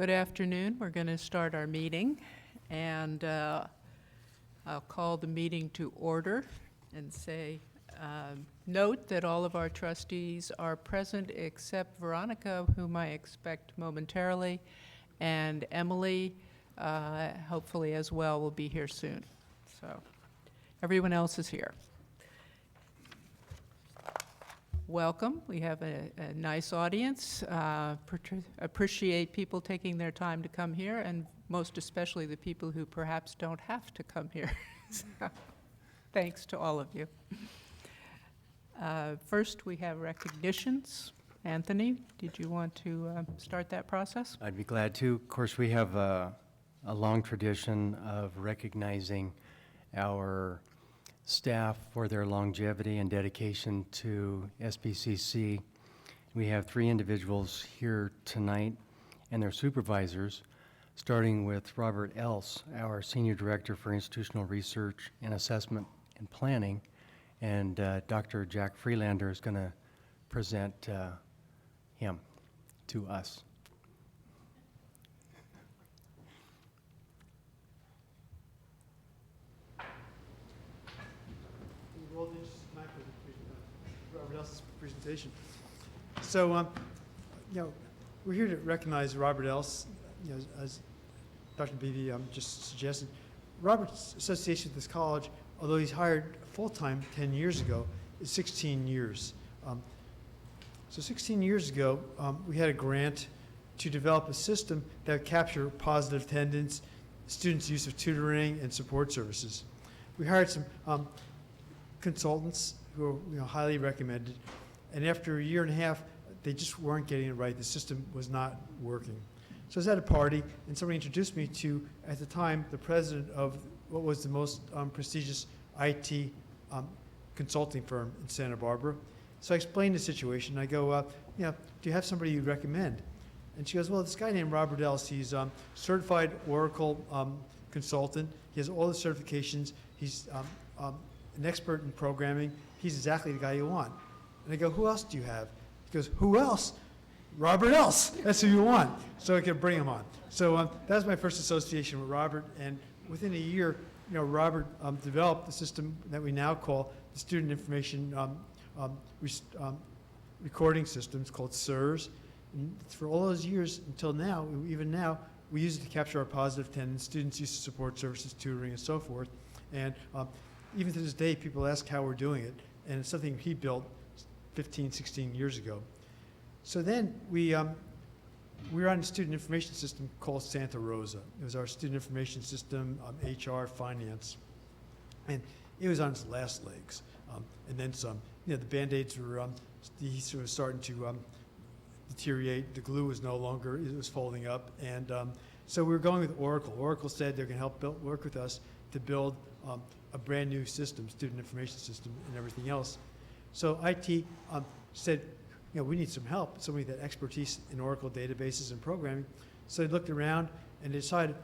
Good afternoon. We're going to start our meeting, and I'll call the meeting to order and say, note that all of our trustees are present except Veronica, whom I expect momentarily, and Emily, hopefully as well, will be here soon. So everyone else is here. Welcome. We have a nice audience. Appreciate people taking their time to come here, and most especially the people who perhaps don't have to come here. So, thanks to all of you. First, we have recognitions. Anthony, did you want to start that process? I'd be glad to. Of course, we have a long tradition of recognizing our staff for their longevity and dedication to SBCC. We have 3 individuals here tonight and their supervisors, starting with Robert Else, our Senior Director for Institutional Research and Assessment and Planning, and Dr. Jack Freelander is going to present him to us. Robert Else's presentation. So, we're here to recognize Robert Else, as Dr. Beebe just suggested. Robert's association with this college, although he's hired full-time 10 years ago, is 16 years. So 16 years ago, we had a grant to develop a system that would capture positive attendance, students' use of tutoring, and support services. We hired some consultants who are highly recommended, and after a year and a half, they just weren't getting it right. The system was not working. So I was at a party, and somebody introduced me to, at the time, the president of what was the most prestigious IT consulting firm in Santa Barbara. So I explained the situation. I go, do you have somebody you'd recommend? And she goes, well, this guy named Robert Else, he's certified Oracle consultant. He has all the certifications. He's an expert in programming. He's exactly the guy you want. And I go, who else do you have? He goes, who else? Robert Else. That's who you want. So I could bring him on. So that was my first association with Robert. And within a year, Robert developed the system that we now call the Student Information Recording Systems, called SIRS. And for all those years until now, even now, we use it to capture our positive attendance, students' use of support services, tutoring, and so forth. And even to this day, people ask how we're doing it. And it's something he built 15, 16 years ago. So then we were on a student information system called Santa Rosa. It was our student information system, HR, finance. And it was on its last legs. And then some. The Band-Aids were sort of starting to deteriorate. The glue was no longer, it was folding up. And so we were going with Oracle. Oracle said they're going to help work with us to build a brand new system, student information system, and everything else. So IT said, we need some help, somebody that expertise in Oracle databases and programming. So they looked around and they decided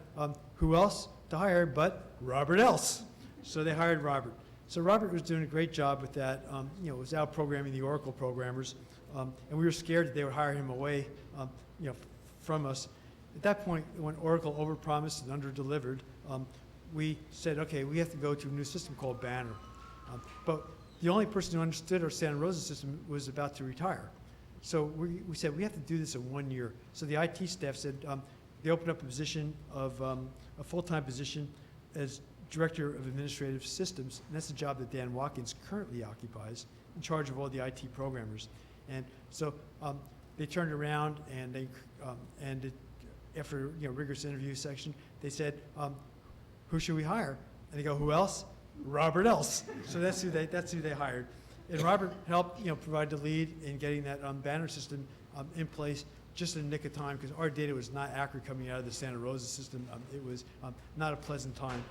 who else to hire but Robert Else. So they hired Robert. So Robert was doing a great job with that. Was out programming the Oracle programmers, and we were scared that they would hire him away, from us. At that point, when Oracle overpromised and underdelivered, we said, okay, we have to go to a new system called Banner. But the only person who understood our Santa Rosa system was about to retire. So we said, we have to do this in 1 year. So the IT staff said, they opened up a position of a full-time position as Director of Administrative Systems, and that's the job that Dan Watkins currently occupies, in charge of all the IT programmers. And so they turned around and after rigorous interview section, they said, who should we hire? And they go, who else? Robert Else. So that's who they hired. And Robert helped provide the lead in getting that Banner system in place just in the nick of time, because our data was not accurate coming out of the Santa Rosa system. It was not a pleasant time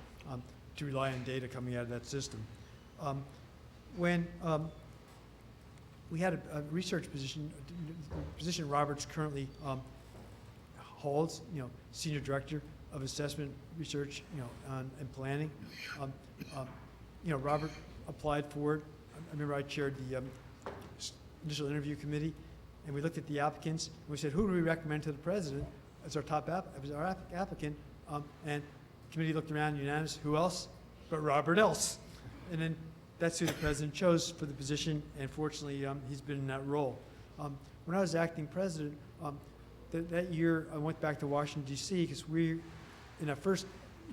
to rely on data coming out of that system. When we had a research position Robert's currently holds, Senior Director of Assessment Research, and Planning. Robert applied for it. I remember I chaired the initial interview committee, and we looked at the applicants, and we said, who do we recommend to the president as our applicant, and committee looked around unanimous, who else but Robert Else? And then that's who the president chose for the position, and fortunately, he's been in that role. When I was acting president, that year I went back to Washington D.C. because we, in our first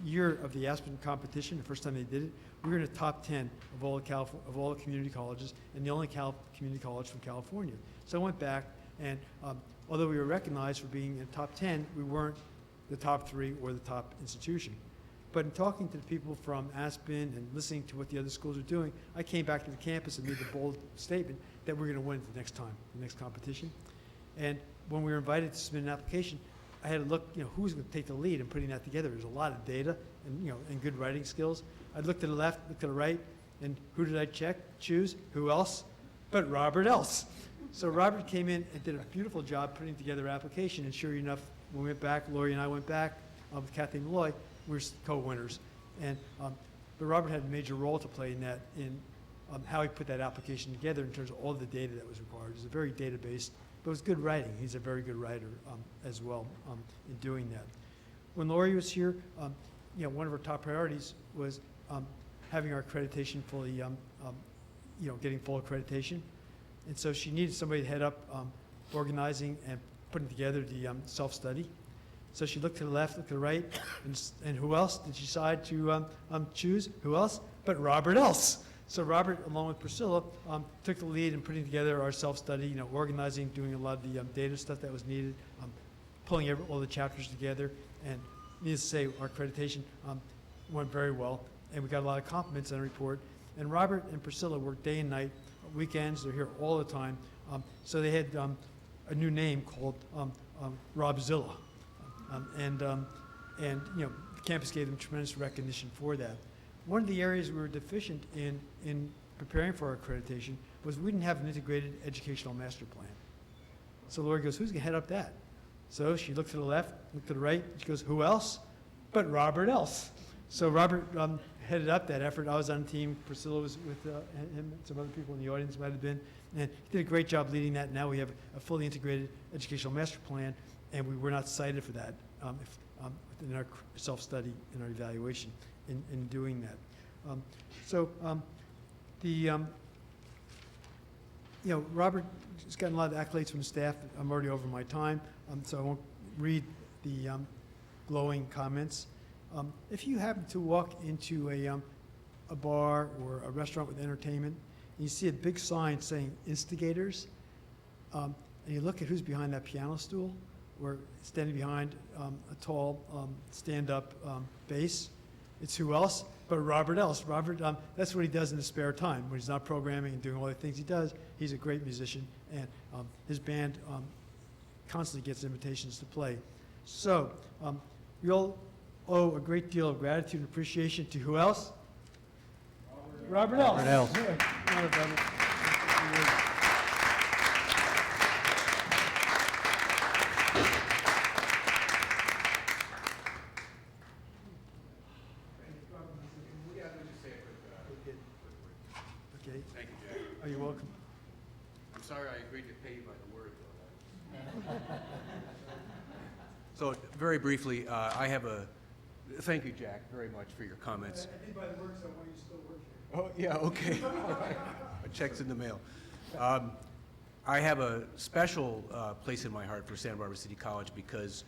year of the Aspen competition, the first time they did it, we were in the top 10 of all the community colleges, and the only community college from California. So I went back, and although we were recognized for being in the top 10, we weren't the top 3 or the top institution. But in talking to the people from Aspen and listening to what the other schools are doing, I came back to the campus and made the bold statement that we're going to win the next time, the next competition. And when we were invited to submit an application, I had to look, who's going to take the lead in putting that together. There's a lot of data and good writing skills. I looked to the left, looked to the right, and who did I choose? Who else but Robert Else? So Robert came in and did a beautiful job putting together an application, and sure enough, when we went back, Lori and I went back with Kathy Malloy, we were co-winners. And but Robert had a major role to play in that, in how he put that application together in terms of all the data that was required. It was a very data-based, but it was good writing. He's a very good writer as well in doing that. When Lori was here, one of her top priorities was having our accreditation fully, getting full accreditation. And so she needed somebody to head up organizing and putting together the self-study. So she looked to the left, looked to the right, and who else did she decide to choose? Who else but Robert Else? So Robert, along with Priscilla, took the lead in putting together our self-study, organizing, doing a lot of the data stuff that was needed, pulling all the chapters together, and needless to say, our accreditation went very well, and we got a lot of compliments on the report. And Robert and Priscilla worked day and night, weekends, they're here all the time, so they had a new name called Robzilla. And the campus gave them tremendous recognition for that. One of the areas we were deficient in preparing for our accreditation was we didn't have an integrated educational master plan. So Lori goes, who's going to head up that? So she looked to the left, looked to the right, she goes, who else but Robert Else? So Robert headed up that effort. I was on the team. Priscilla was with him, some other people in the audience might have been. And he did a great job leading that. Now we have a fully integrated educational master plan, and we were not cited for that in our self-study, in our evaluation, in doing that. Robert has gotten a lot of accolades from the staff. I'm already over my time, so I won't read the glowing comments. If you happen to walk into a bar or a restaurant with entertainment, and you see a big sign saying instigators, and you look at who's behind that piano stool, or standing behind a tall stand-up bass, it's who else but Robert Else. Robert, that's what he does in his spare time when he's not programming and doing all the things he does. He's a great musician, and his band constantly gets invitations to play. So we all owe a great deal of gratitude and appreciation to who else? Robert Else. Robert Else. Okay. Thank you, Jack. Oh, you're welcome. I'm sorry I agreed to pay you by the word, though. So, very briefly, I have thank you, Jack, very much for your comments. I did by the word, so why you still work here? Oh, yeah, okay. A check's in the mail. I have a special place in my heart for Santa Barbara City College because,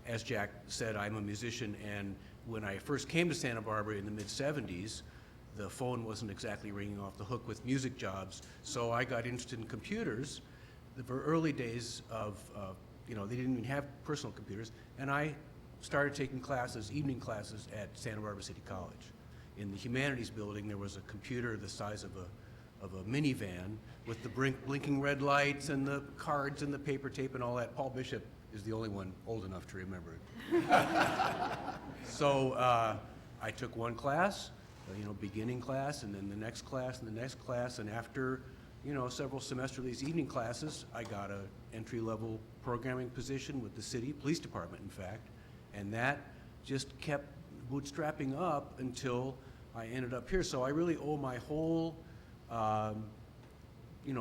as Jack said, I'm a musician, and when I first came to Santa Barbara in the mid-'70s, the phone wasn't exactly ringing off the hook with music jobs, so I got interested in computers. The very early days of, they didn't even have personal computers, and I started taking classes, evening classes at Santa Barbara City College. In the humanities building, there was a computer the size of a minivan with the blinking red lights and the cards and the paper tape and all that. Paul Bishop is the only one old enough to remember it. So I took one class, beginning class, and then the next class, and the next class, and after, several semesters of these evening classes, I got a entry-level programming position with the city police department, in fact, and that just kept bootstrapping up until I ended up here. So I really owe my whole,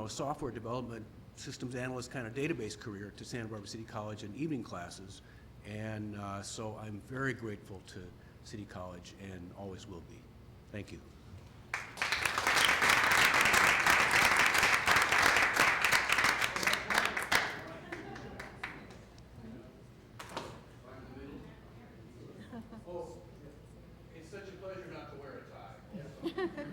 software development systems analyst kind of database career to Santa Barbara City College in evening classes. And so I'm very grateful to City College and always will be. Thank you. It's such a pleasure not to wear a tie.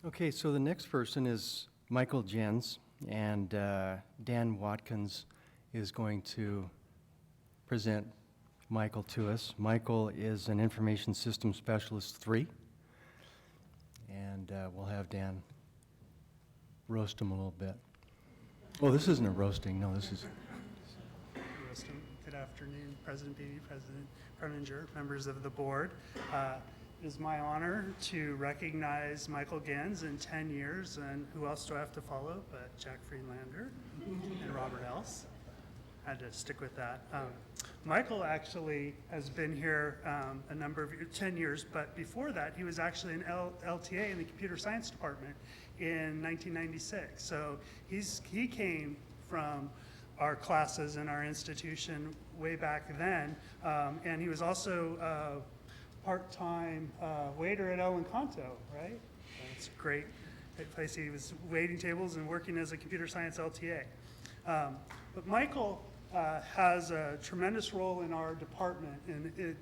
Okay, so the next person is Michael Jens, and Dan Watkins is going to present Michael to us. Michael is an Information Systems Specialist 3, and we'll have Dan roast him a little bit. Oh, this isn't a roasting, no, this is... Good afternoon, President Beebe, President Preminger, members of the board. It is my honor to recognize Michael Gens in 10 years, and who else do I have to follow but Jack Friedlander and Robert Else. I had to stick with that. Michael actually has been here a number of years, 10 years, but before that he was actually an LTA in the computer science department in 1996. So he came from our classes in our institution way back then, and he was also part-time waiter at El Encanto, right? It's a great place. He was waiting tables and working as a computer science LTA. But Michael has a tremendous role in our department, and it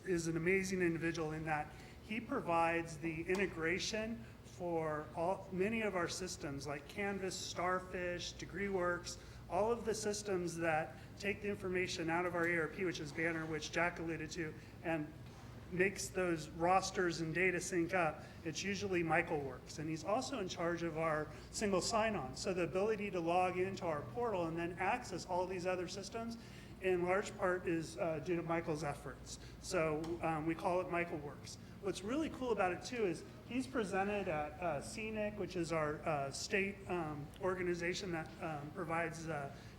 is an amazing individual in that he provides the integration for many of our systems like Canvas, Starfish, DegreeWorks, all of the systems that take the information out of our ERP, which is Banner, which Jack alluded to, and makes those rosters and data sync up. It's usually Michael works, and he's also in charge of our single sign-on. So the ability to log into our portal and then access all these other systems in large part is due to Michael's efforts. So we call it Michael Works. What's really cool about it too is he's presented at CNIC, which is our state organization that provides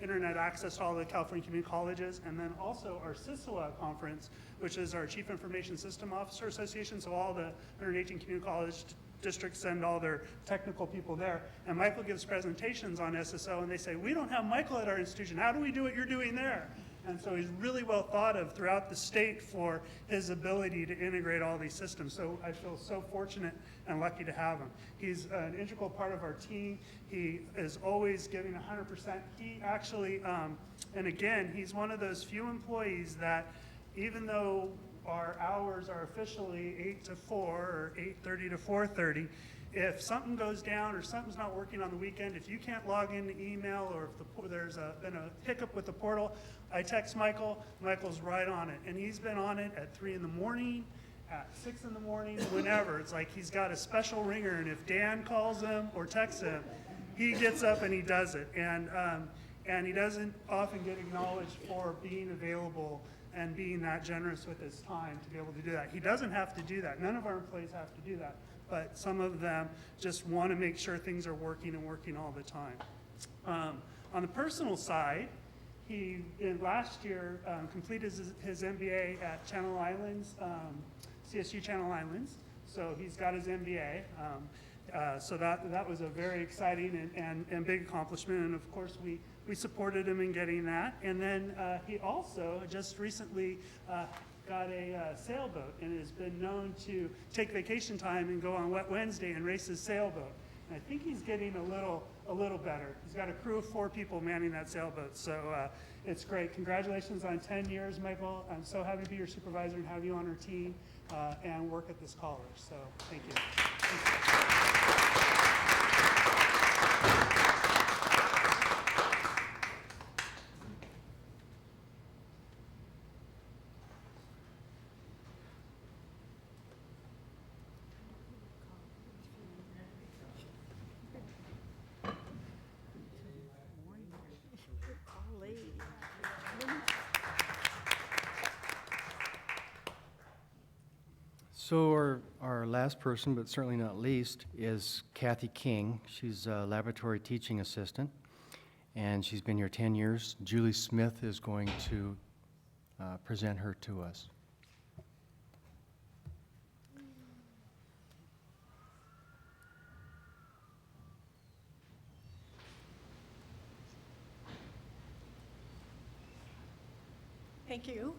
internet access to all the California community colleges, and then also our CISOA conference, which is our Chief Information System Officer Association. So all the 118 community college districts send all their technical people there. And Michael gives presentations on SSO, and they say, we don't have Michael at our institution. How do we do what you're doing there? And so he's really well thought of throughout the state for his ability to integrate all these systems. So I feel so fortunate and lucky to have him. He's an integral part of our team. He is always giving 100%. He actually, and again, he's one of those few employees that even though our hours are officially 8 to 4 or 8:30 to 4:30, if something goes down or something's not working on the weekend, if you can't log into email or if there's been a hiccup with the portal, I text Michael. Michael's right on it. And he's been on it at 3 in the morning, at 6 in the morning, whenever. It's like he's got a special ringer, and if Dan calls him or texts him, he gets up and he does it. And he doesn't often get acknowledged for being available and being that generous with his time to be able to do that. He doesn't have to do that. None of our employees have to do that. But some of them just want to make sure things are working and working all the time. On the personal side, he, last year, completed his MBA at Channel Islands, CSU Channel Islands. So he's got his MBA. So that was a very exciting and big accomplishment. And of course, we supported him in getting that. And then he also just recently got a sailboat and has been known to take vacation time and go on Wet Wednesday and race his sailboat. And I think he's getting a little better. He's got a crew of 4 people manning that sailboat. So it's great. Congratulations on 10 years, Michael. I'm so happy to be your supervisor and have you on our team and work at this college. So thank you. So our last person, but certainly not least, is Kathy King. She's a laboratory teaching assistant, and she's been here 10 years. Julie Smith is going to present her to us. Thank you.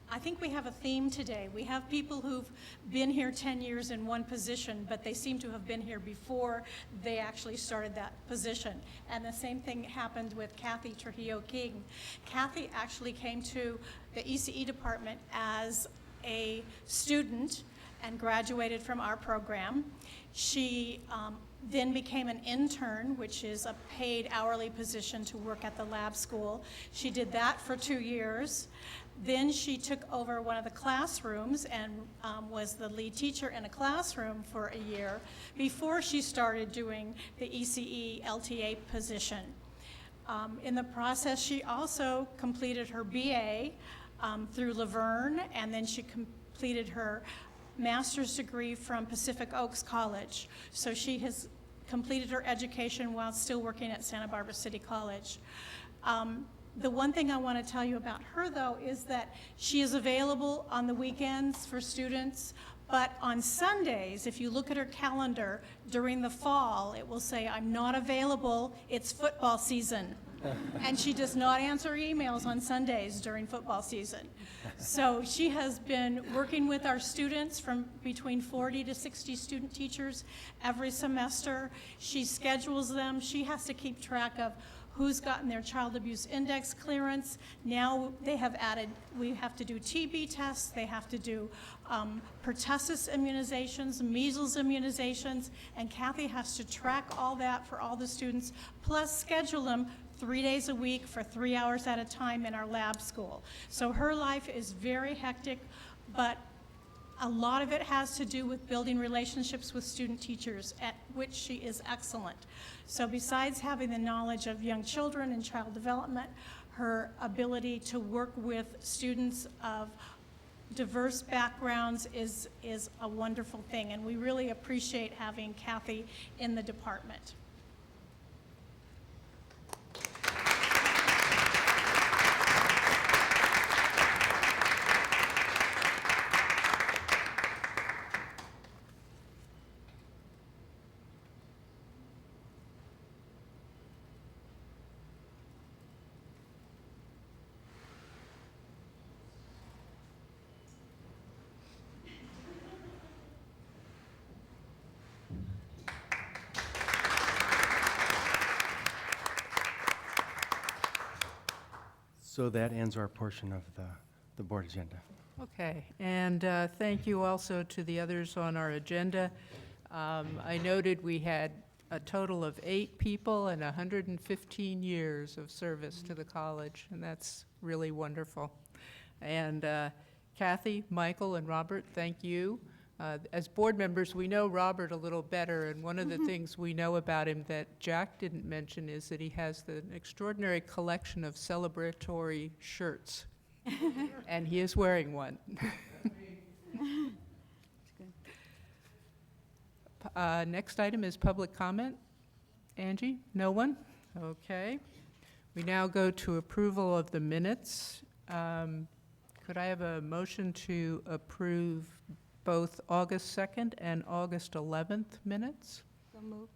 I think we have a theme today. We have people who've been here 10 years in one position, but they seem to have been here before they actually started that position. And the same thing happened with Kathy Trujillo King. Kathy actually came to the ECE department as a student and graduated from our program. She then became an intern, which is a paid hourly position to work at the lab school. She did that for 2 years. Then she took over one of the classrooms and was the lead teacher in a classroom for a year before she started doing the ECE LTA position. In the process, she also completed her BA through Laverne, and then she completed her master's degree from Pacific Oaks College. So she has completed her education while still working at Santa Barbara City College. The one thing I want to tell you about her, though, is that she is available on the weekends for students, but on Sundays, if you look at her calendar during the fall, it will say, "I'm not available, it's football season." And she does not answer emails on Sundays during football season. So she has been working with our students, from between 40 to 60 student teachers every semester. She schedules them. She has to keep track of who's gotten their child abuse index clearance. Now they have added, we have to do TB tests, they have to do pertussis immunizations, measles immunizations, and Kathy has to track all that for all the students, plus schedule them 3 days a week for 3 hours at a time in our lab school. So her life is very hectic, but a lot of it has to do with building relationships with student teachers, at which she is excellent. So besides having the knowledge of young children and child development, her ability to work with students of diverse backgrounds is a wonderful thing, and we really appreciate having Kathy in the department. So that ends our portion of the board agenda. Okay, and thank you also to the others on our agenda. I noted we had a total of 8 people and 115 years of service to the college, and that's really wonderful. And Kathy, Michael, and Robert, thank you. As board members, we know Robert a little better, and one of the things we know about him that Jack didn't mention is that he has an extraordinary collection of celebratory shirts. And he is wearing one. Next item is public comment. Angie, no one? Okay. We now go to approval of the minutes. Could I have a motion to approve both August 2nd and August 11th minutes? So moved.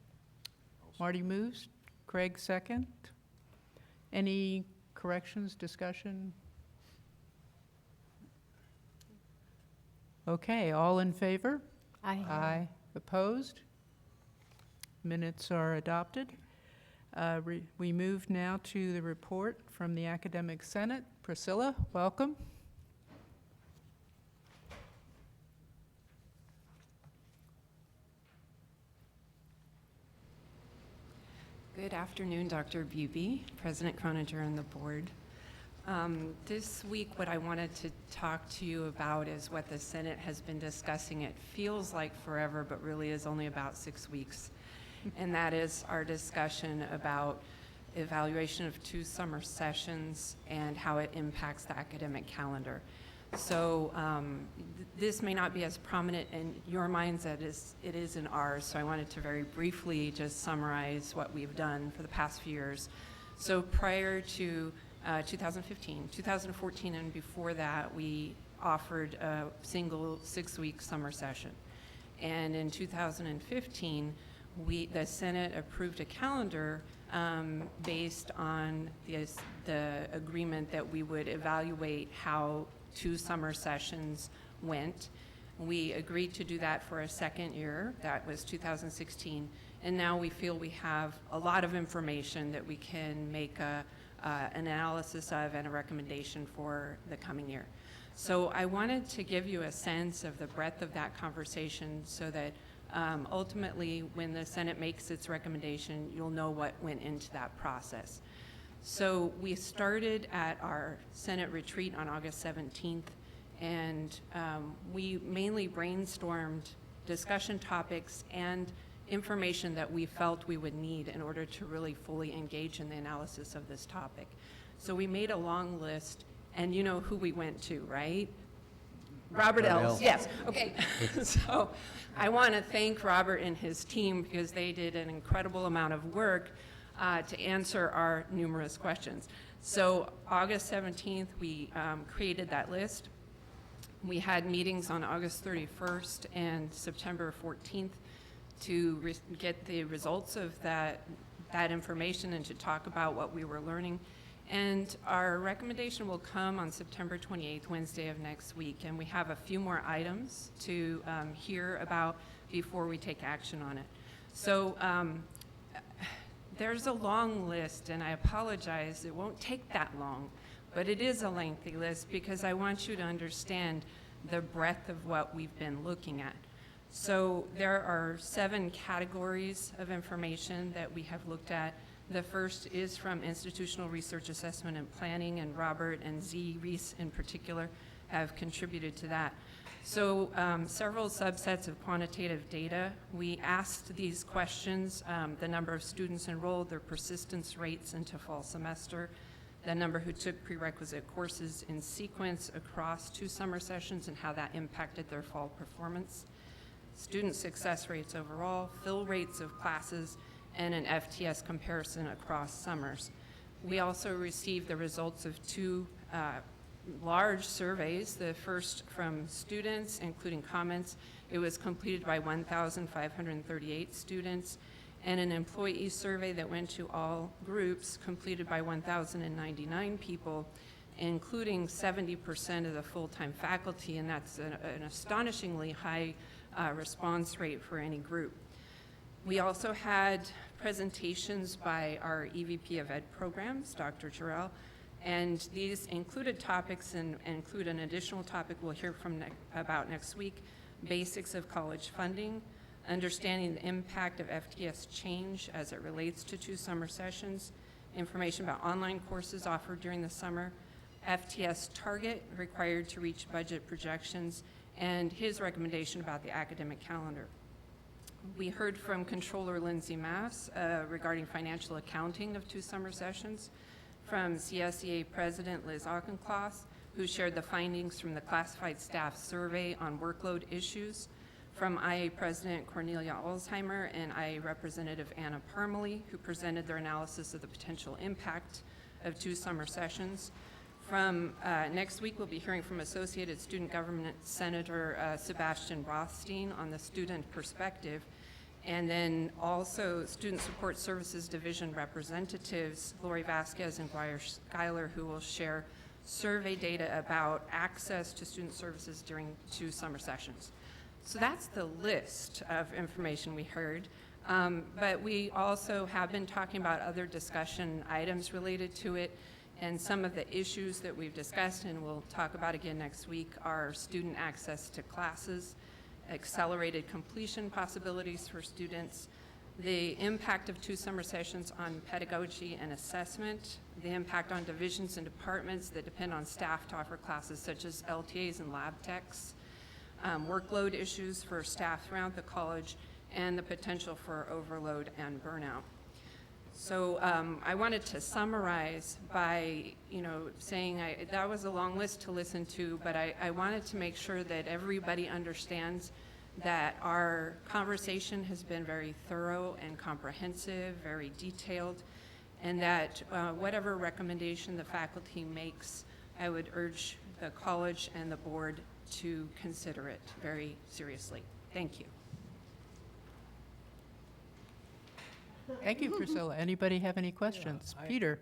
Marty moves, Craig second. Any corrections, discussion? Okay, all in favor? Aye. Aye. Opposed? Minutes are adopted. We move now to the report from the Academic Senate. Priscilla, welcome. Good afternoon, Dr. Buby, President Croninger, and the board. This week, what I wanted to talk to you about is what the Senate has been discussing. It feels like forever, but really is only about 6 weeks. And that is our discussion about evaluation of 2 summer sessions and how it impacts the academic calendar. So this may not be as prominent in your minds as it is in ours, so I wanted to very briefly just summarize what we've done for the past few years. So prior to 2015, 2014, and before that, we offered a single 6-week summer session. And in 2015, the Senate approved a calendar based on the agreement that we would evaluate how 2 summer sessions went. We agreed to do that for a second year. That was 2016. And now we feel we have a lot of information that we can make an analysis of and a recommendation for the coming year. So I wanted to give you a sense of the breadth of that conversation so that ultimately when the Senate makes its recommendation, you'll know what went into that process. So we started at our Senate retreat on August 17th, and we mainly brainstormed discussion topics and information that we felt we would need in order to really fully engage in the analysis of this topic. So we made a long list, and you know who we went to, right? Robert Ells, yes, okay. So I want to thank Robert and his team because they did an incredible amount of work to answer our numerous questions. So August 17th, we created that list. We had meetings on August 31st and September 14th to get the results of that information and to talk about what we were learning. And our recommendation will come on September 28th, Wednesday of next week. And we have a few more items to hear about before we take action on it. So there's a long list, and I apologize, it won't take that long, but it is a lengthy list because I want you to understand the breadth of what we've been looking at. So there are 7 categories of information that we have looked at. The first is from institutional research assessment and planning, and Robert and Z. Reese in particular have contributed to that. So several subsets of quantitative data. We asked these questions, the number of students enrolled, their persistence rates into fall semester, the number who took prerequisite courses in sequence across 2 summer sessions and how that impacted their fall performance, student success rates overall, fill rates of classes, and an FTS comparison across summers. We also received the results of 2 large surveys, the first from students, including comments. It was completed by 1,538 students, and an employee survey that went to all groups completed by 1,099 people, including 70% of the full-time faculty, and that's an astonishingly high response rate for any group. We also had presentations by our EVP of Ed programs, Dr. Jarrell, and these included topics and include an additional topic we'll hear from about next week, basics of college funding, understanding the impact of FTS change as it relates to 2 summer sessions, information about online courses offered during the summer, FTS target required to reach budget projections, and his recommendation about the academic calendar. We heard from Controller Lindsay Mass regarding financial accounting of 2 summer sessions, from CSEA President Liz Auchincloss, who shared the findings from the classified staff survey on workload issues, from IA President Cornelia Alzheimer and IA Representative Anna Parmalee, who presented their analysis of the potential impact of 2 summer sessions. From next week, we'll be hearing from Associated Student Government Senator Sebastian Rothstein on the student perspective, and then also Student Support Services Division representatives, Lori Vasquez and Guyer Schuyler, who will share survey data about access to student services during 2 summer sessions. So that's the list of information we heard. But we also have been talking about other discussion items related to it, and some of the issues that we've discussed and we'll talk about again next week are student access to classes, accelerated completion possibilities for students, the impact of 2 summer sessions on pedagogy and assessment, the impact on divisions and departments that depend on staff to offer classes such as LTAs and lab techs, workload issues for staff throughout the college, and the potential for overload and burnout. So I wanted to summarize by, saying that was a long list to listen to, but I wanted to make sure that everybody understands that our conversation has been very thorough and comprehensive, very detailed, and that whatever recommendation the faculty makes, I would urge the college and the board to consider it very seriously. Thank you. Thank you, Priscilla. Anybody have any questions? Peter?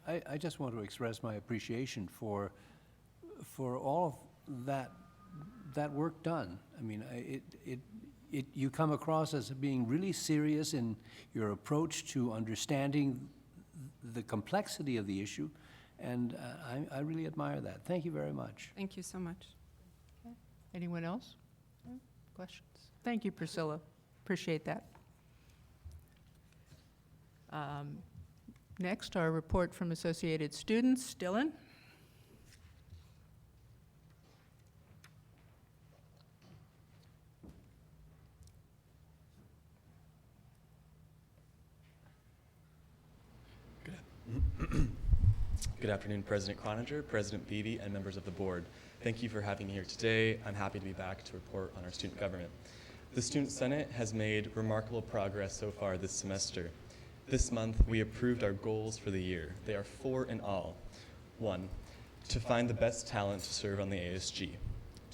I just want to express my appreciation for all of that work done. I mean, you come across as being really serious in your approach to understanding the complexity of the issue, and I really admire that. Thank you very much. Thank you so much. Anyone else? Questions? Thank you, Priscilla. Appreciate that. Next, our report from Associated Students. Dylan? Good afternoon, President Croninger, President Beebe, and members of the board. Thank you for having me here today. I'm happy to be back to report on our student government. The Student Senate has made remarkable progress so far this semester. This month, we approved our goals for the year. They are 4 in all. 1, to find the best talent to serve on the ASG.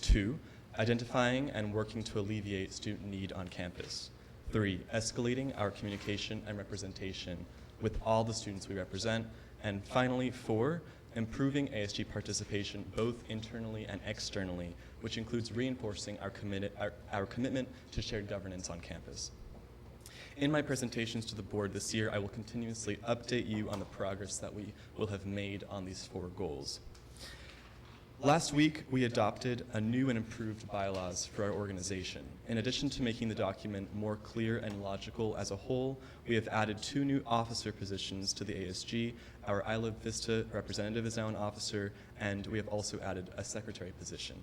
2, identifying and working to alleviate student need on campus. 3, escalating our communication and representation with all the students we represent. And finally, 4, improving ASG participation both internally and externally, which includes reinforcing our commitment to shared governance on campus. In my presentations to the board this year, I will continuously update you on the progress that we will have made on these 4 goals. Last week, we adopted a new and improved bylaws for our organization. In addition to making the document more clear and logical as a whole, we have added 2 new officer positions to the ASG. Our Isla Vista representative is now an officer, and we have also added a secretary position.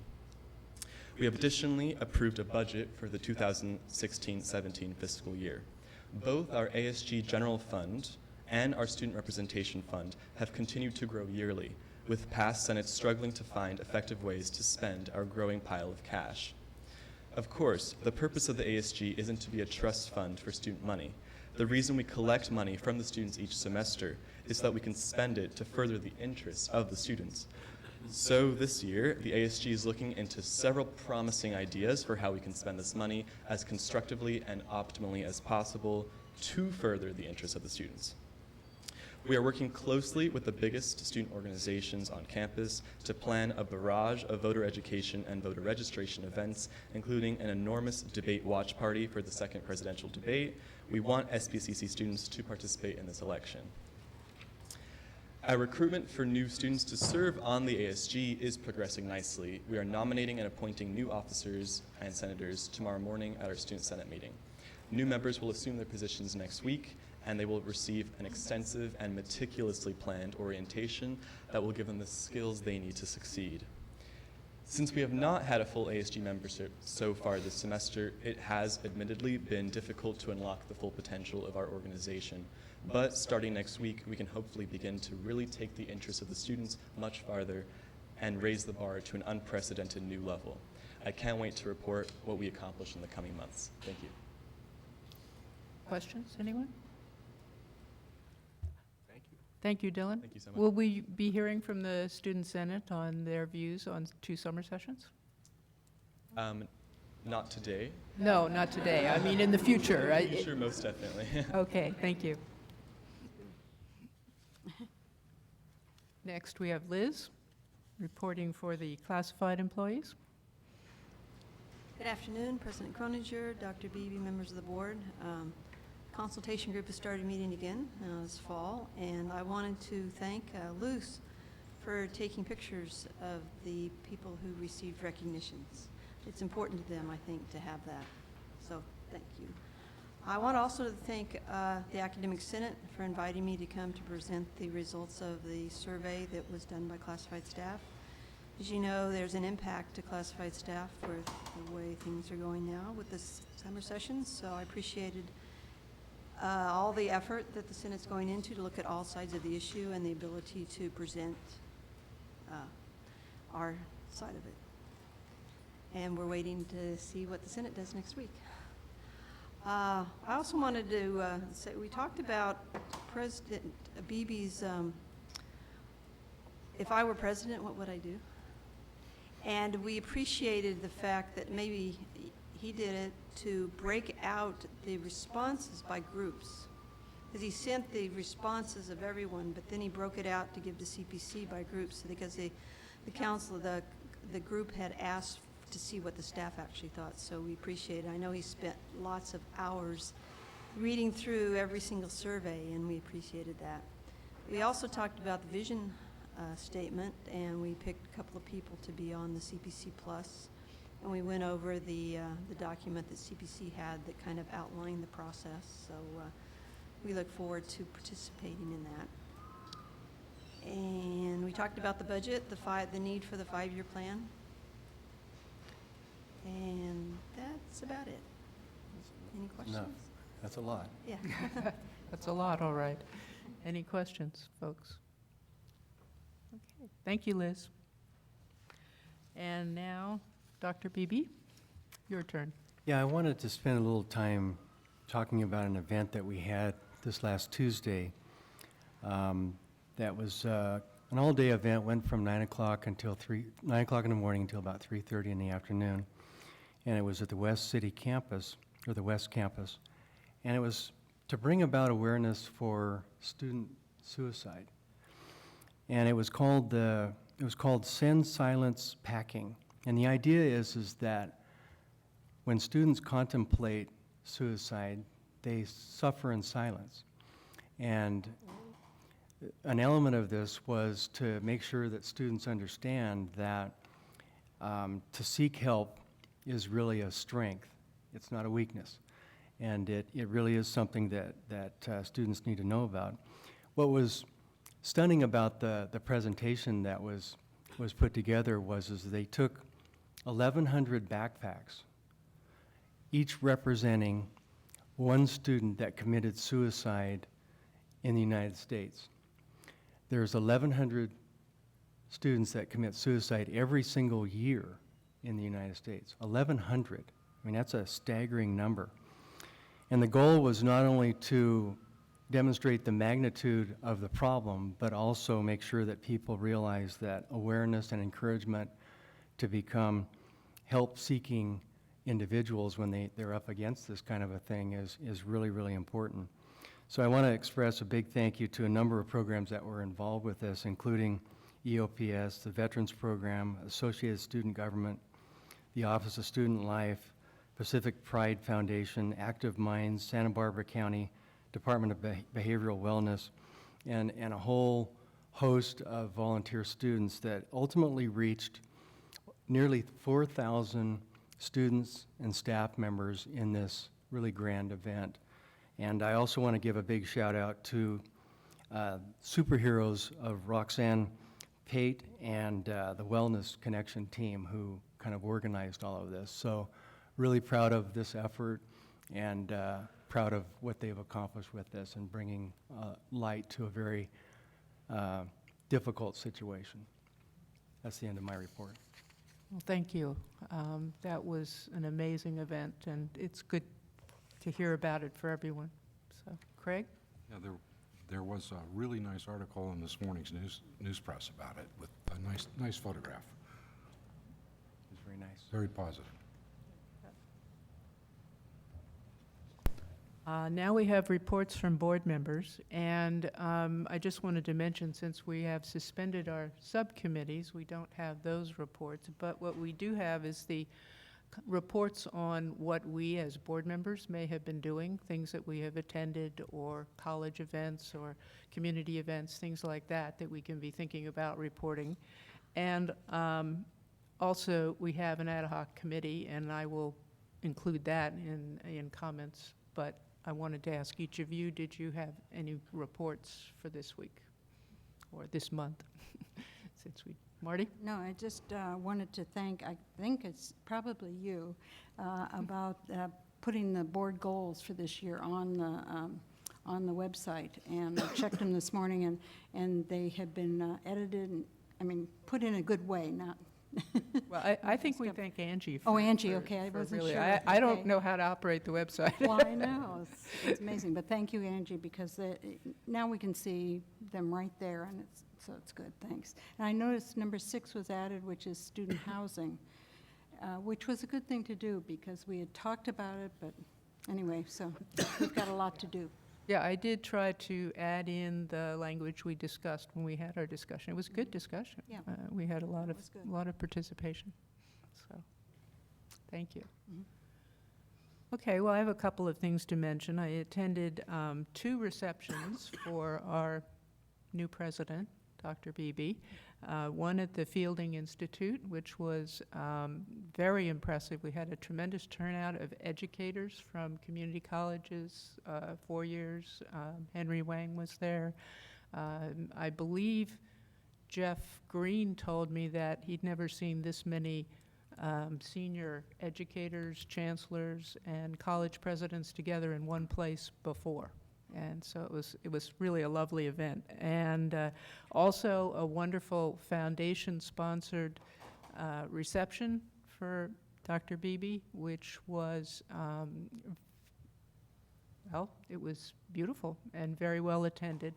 We have additionally approved a budget for the 2016-17 fiscal year. Both our ASG General Fund and our Student Representation Fund have continued to grow yearly, with past Senates struggling to find effective ways to spend our growing pile of cash. Of course, the purpose of the ASG isn't to be a trust fund for student money. The reason we collect money from the students each semester is so that we can spend it to further the interests of the students. So this year, the ASG is looking into several promising ideas for how we can spend this money as constructively and optimally as possible to further the interests of the students. We are working closely with the biggest student organizations on campus to plan a barrage of voter education and voter registration events, including an enormous debate watch party for the second presidential debate. We want SBCC students to participate in this election. Our recruitment for new students to serve on the ASG is progressing nicely. We are nominating and appointing new officers and senators tomorrow morning at our Student Senate meeting. New members will assume their positions next week, and they will receive an extensive and meticulously planned orientation that will give them the skills they need to succeed. Since we have not had a full ASG membership so far this semester, it has admittedly been difficult to unlock the full potential of our organization. But starting next week, we can hopefully begin to really take the interests of the students much farther and raise the bar to an unprecedented new level. I can't wait to report what we accomplish in the coming months. Thank you. Questions, anyone? Thank you. Thank you, Dylan. Thank you so much. Will we be hearing from the Student Senate on their views on 2 summer sessions? Not today. No, not today. I mean, in the future, right? Sure, most definitely. Okay, thank you. Next, we have Liz, reporting for the classified employees. Good afternoon, President Croninger, Dr. Beebe, members of the board. Consultation group has started meeting again this fall, and I wanted to thank Luce for taking pictures of the people who received recognitions. It's important to them, I think, to have that, so thank you. I want also to thank the Academic Senate for inviting me to come to present the results of the survey that was done by classified staff. As you know, there's an impact to classified staff with the way things are going now with the summer sessions, so I appreciated all the effort that the Senate's going into to look at all sides of the issue and the ability to present our side of it. And we're waiting to see what the Senate does next week. I also wanted to say, we talked about President Beebe's, if I were president, what would I do? And we appreciated the fact that maybe he did it to break out the responses by groups. Because he sent the responses of everyone, but then he broke it out to give to CPC by groups, because the council, the group had asked to see what the staff actually thought, so we appreciate it. I know he spent lots of hours reading through every single survey, and we appreciated that. We also talked about the vision statement, and we picked a couple of people to be on the CPC Plus, and we went over the document that CPC had that kind of outlined the process, so we look forward to participating in that. And we talked about the budget, the need for the 5-year plan. And that's about it. Any questions? Enough. That's a lot. Yeah. That's a lot, all right. Any questions, folks? Okay, thank you, Liz. And now, Dr. Beebe, your turn. Yeah, I wanted to spend a little time talking about an event that we had this last Tuesday. That was an all-day event, went from 9 o'clock in the morning until about 3:30 in the afternoon. And it was at the West City campus, or the West Campus. And it was to bring about awareness for student suicide. And it was called Send Silence Packing. And the idea is that when students contemplate suicide, they suffer in silence. And an element of this was to make sure that students understand that to seek help is really a strength. It's not a weakness. And it really is something that students need to know about. What was stunning about the presentation that was put together was they took 1,100 backpacks, each representing one student that committed suicide in the United States. There's 1,100 students that commit suicide every single year in the United States. 1,100. I mean, that's a staggering number. And the goal was not only to demonstrate the magnitude of the problem, but also make sure that people realize that awareness and encouragement to become help-seeking individuals when they're up against this kind of a thing is really, really important. So I want to express a big thank you to a number of programs that were involved with this, including EOPS, the Veterans Program, Associated Student Government, the Office of Student Life, Pacific Pride Foundation, Active Minds, Santa Barbara County Department of Behavioral Wellness, and a whole host of volunteer students that ultimately reached nearly 4,000 students and staff members in this really grand event. And I also want to give a big shout out to superheroes of Roxanne Pate and the Wellness Connection team who kind of organized all of this. So really proud of this effort and proud of what they've accomplished with this and bringing light to a very difficult situation. That's the end of my report. Well, thank you. That was an amazing event, and it's good to hear about it for everyone. So, Craig? Yeah, there was a really nice article in this morning's news press about it with a nice photograph. It was very nice. Very positive. Now we have reports from board members, and I just wanted to mention, since we have suspended our subcommittees, we don't have those reports, but what we do have is the reports on what we as board members may have been doing, things that we have attended, or college events or community events, things like that, that we can be thinking about reporting. And also, we have an ad hoc committee, and I will include that in comments, but I wanted to ask each of you, did you have any reports for this week or this month? Since Marty? No, I just wanted to thank, I think it's probably you, about putting the board goals for this year on the on the website. And I checked them this morning, and they have been edited, and, I mean, put in a good way, not, Well, I think we thank Angie for. Oh, Angie, for- okay, I for wasn't really- sure. I don't Okay. know how to operate the website. well, I know, it's amazing, but thank you, Angie, because now we can see them right there, and so it's good, thanks. And I noticed number 6 was added, which is student housing, which was a good thing to do, because we had talked about it, but anyway, so we've got a lot to do. Yeah, I did try to add in the language we discussed when we had our discussion. It was a good discussion. Yeah. We had a lot That of, was good. participation, so, thank you. Mhm. Okay, well, I have a couple of things to mention. I attended 2 receptions for our new president, Dr. Beebe. One at the Fielding Institute, which was very impressive. We had a tremendous turnout of educators from community colleges, 4 years. Henry Wang was there. I believe Jeff Green told me that he'd never seen this many senior educators, chancellors, and college presidents together in one place before. And so it was really a lovely event. And also a wonderful foundation-sponsored reception for Dr. Beebe, which was, well, it was beautiful and very well attended,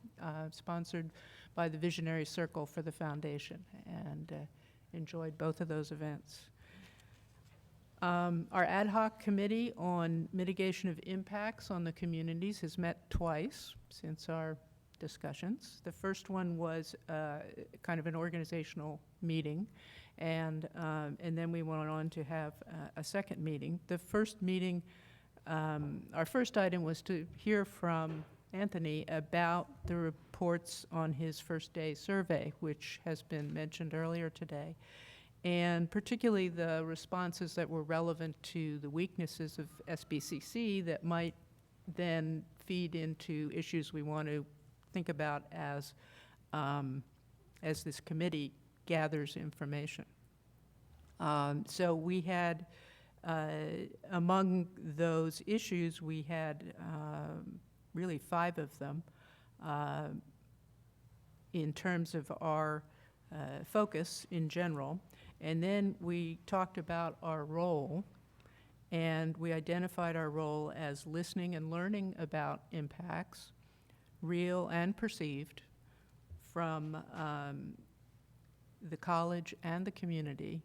sponsored by the Visionary Circle for the foundation, and enjoyed both of those events. Our ad hoc committee on mitigation of impacts on the communities has met twice since our discussions. The first one was kind of an organizational meeting, and then we went on to have a second meeting. The first meeting, our first item was to hear from Anthony about the reports on his first day survey, which has been mentioned earlier today, and particularly the responses that were relevant to the weaknesses of SBCC that might then feed into issues we want to think about as this committee gathers information. So we had, among those issues, we had really 5 of them in terms of our focus in general. And then we talked about our role, and we identified our role as listening and learning about impacts, real and perceived, from the college and the community,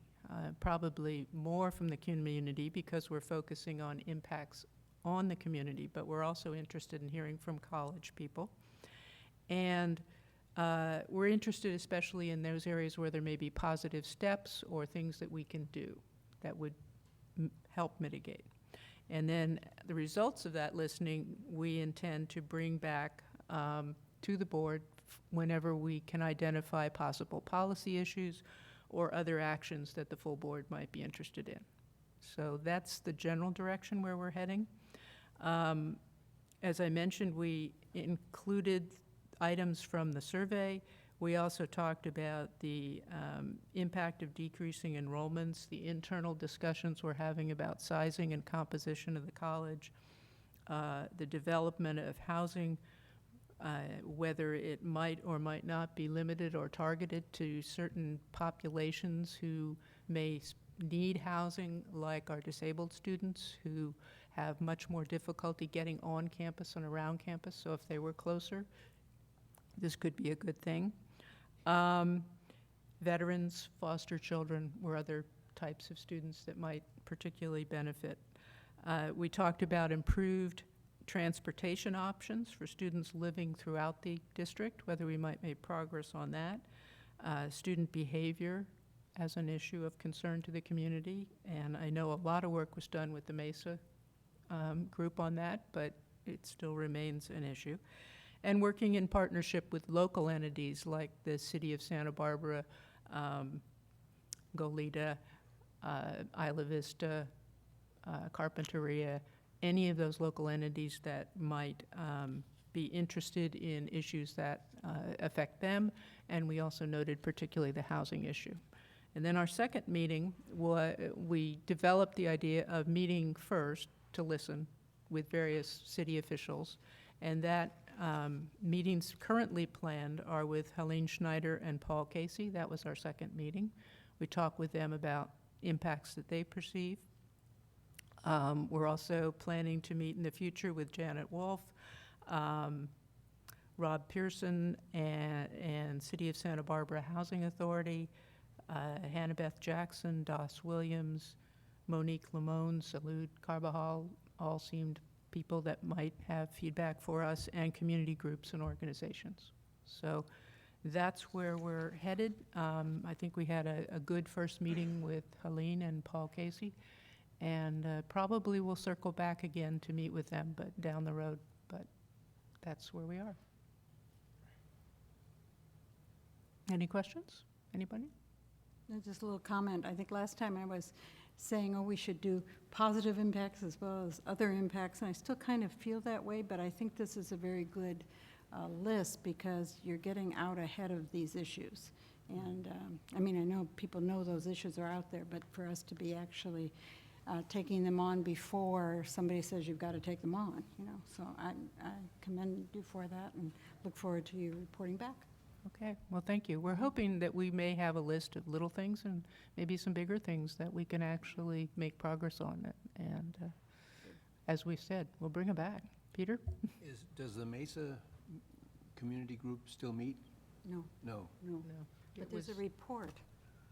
probably more from the community because we're focusing on impacts on the community, but we're also interested in hearing from college people. And we're interested especially in those areas where there may be positive steps or things that we can do that would help mitigate. And then the results of that listening, we intend to bring back to the board whenever we can identify possible policy issues or other actions that the full board might be interested in. So that's the general direction where we're heading. As I mentioned, we included items from the survey. We also talked about the impact of decreasing enrollments, the internal discussions we're having about sizing and composition of the college, the development of housing, whether it might or might not be limited or targeted to certain populations who may need housing, like our disabled students who have much more difficulty getting on campus and around campus. So if they were closer, this could be a good thing. Veterans, foster children, or other types of students that might particularly benefit. We talked about improved transportation options for students living throughout the district, whether we might make progress on that. Student behavior as an issue of concern to the community, and I know a lot of work was done with the MESA group on that, but it still remains an issue. And working in partnership with local entities like the City of Santa Barbara, Goleta, Isla Vista, Carpinteria, any of those local entities that might be interested in issues that affect them. And we also noted particularly the housing issue. And then our second meeting, we developed the idea of meeting first to listen with various city officials, And that meetings currently planned are with Helene Schneider and Paul Casey. That was our second meeting. We talked with them about impacts that they perceive. We're also planning to meet in the future with Janet Wolf, Rob Pearson, and City of Santa Barbara Housing Authority, Hannah Beth Jackson, Doss Williams, Monique Limon, Salud Carbajal, all seemed people that might have feedback for us, and community groups and organizations. So that's where we're headed. I think we had a good first meeting with Helene and Paul Casey, and probably we'll circle back again to meet with them, but down the road, but that's where we are. Any questions? Anybody? Just a little comment. I think last time I was saying, oh, we should do positive impacts as well as other impacts, and I still kind of feel that way, but I think this is a very good list because you're getting out ahead of these issues. And, I mean, I know people know those issues are out there, but for us to be actually taking them on before somebody says you've got to take them on, you know. So I commend you for that and look forward to you reporting back. Okay, well, thank you. We're hoping that we may have a list of little things and maybe some bigger things that we can actually make progress on. And as we said, we'll bring them back. Peter? Does the Mesa Community Group still meet? No, No. no. No. But there's a report.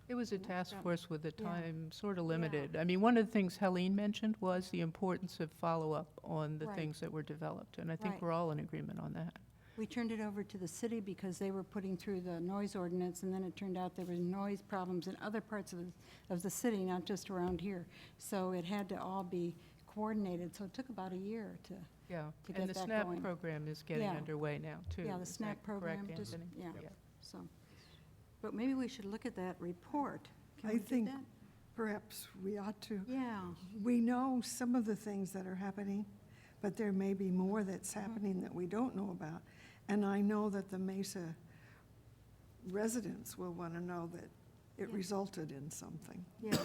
It was a And that's task done. force with the Yeah. time sort of limited. I mean, one of the things Helene mentioned was the importance of follow-up on the Right. things that were developed, and I think Right. we're all in agreement on that. We turned it over to the city because they were putting through the noise ordinance, and then it turned out there were noise problems in other parts of the city, not just around here. So it had to all be coordinated, so it took about a year to, Yeah, to and get the that SNAP going. program is getting Yeah. underway now, too. yeah, the Is that SNAP program, correct, just, Anthony? yeah, so. But maybe we should look at that report. Can I we do think that? perhaps we ought to. Yeah, We know some of the things that are happening, but there may be more that's happening that we don't know about. And I know that the Mesa residents will want to know that it Yeah. resulted in something. yeah.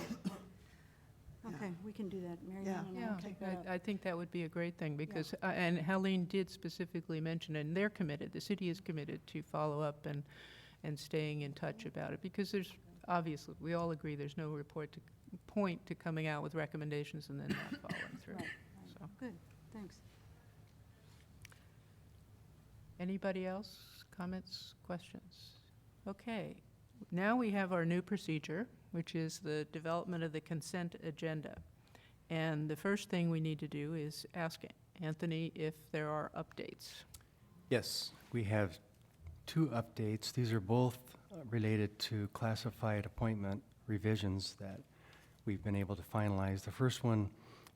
Okay, we can do that, Mary Yeah. Ann and I Yeah, will take that up. I think that would be a great thing, because, and Helene did specifically mention, and they're committed, the city is committed to follow up and staying in touch about it, because there's, obviously, we all agree there's no point to coming out with recommendations and then not following through. Right, So, Good, thanks. anybody else? Comments, questions? Okay, now we have our new procedure, which is the development of the consent agenda. And the first thing we need to do is ask Anthony if there are updates. Yes, we have two updates. These are both related to classified appointment revisions that we've been able to finalize. The first one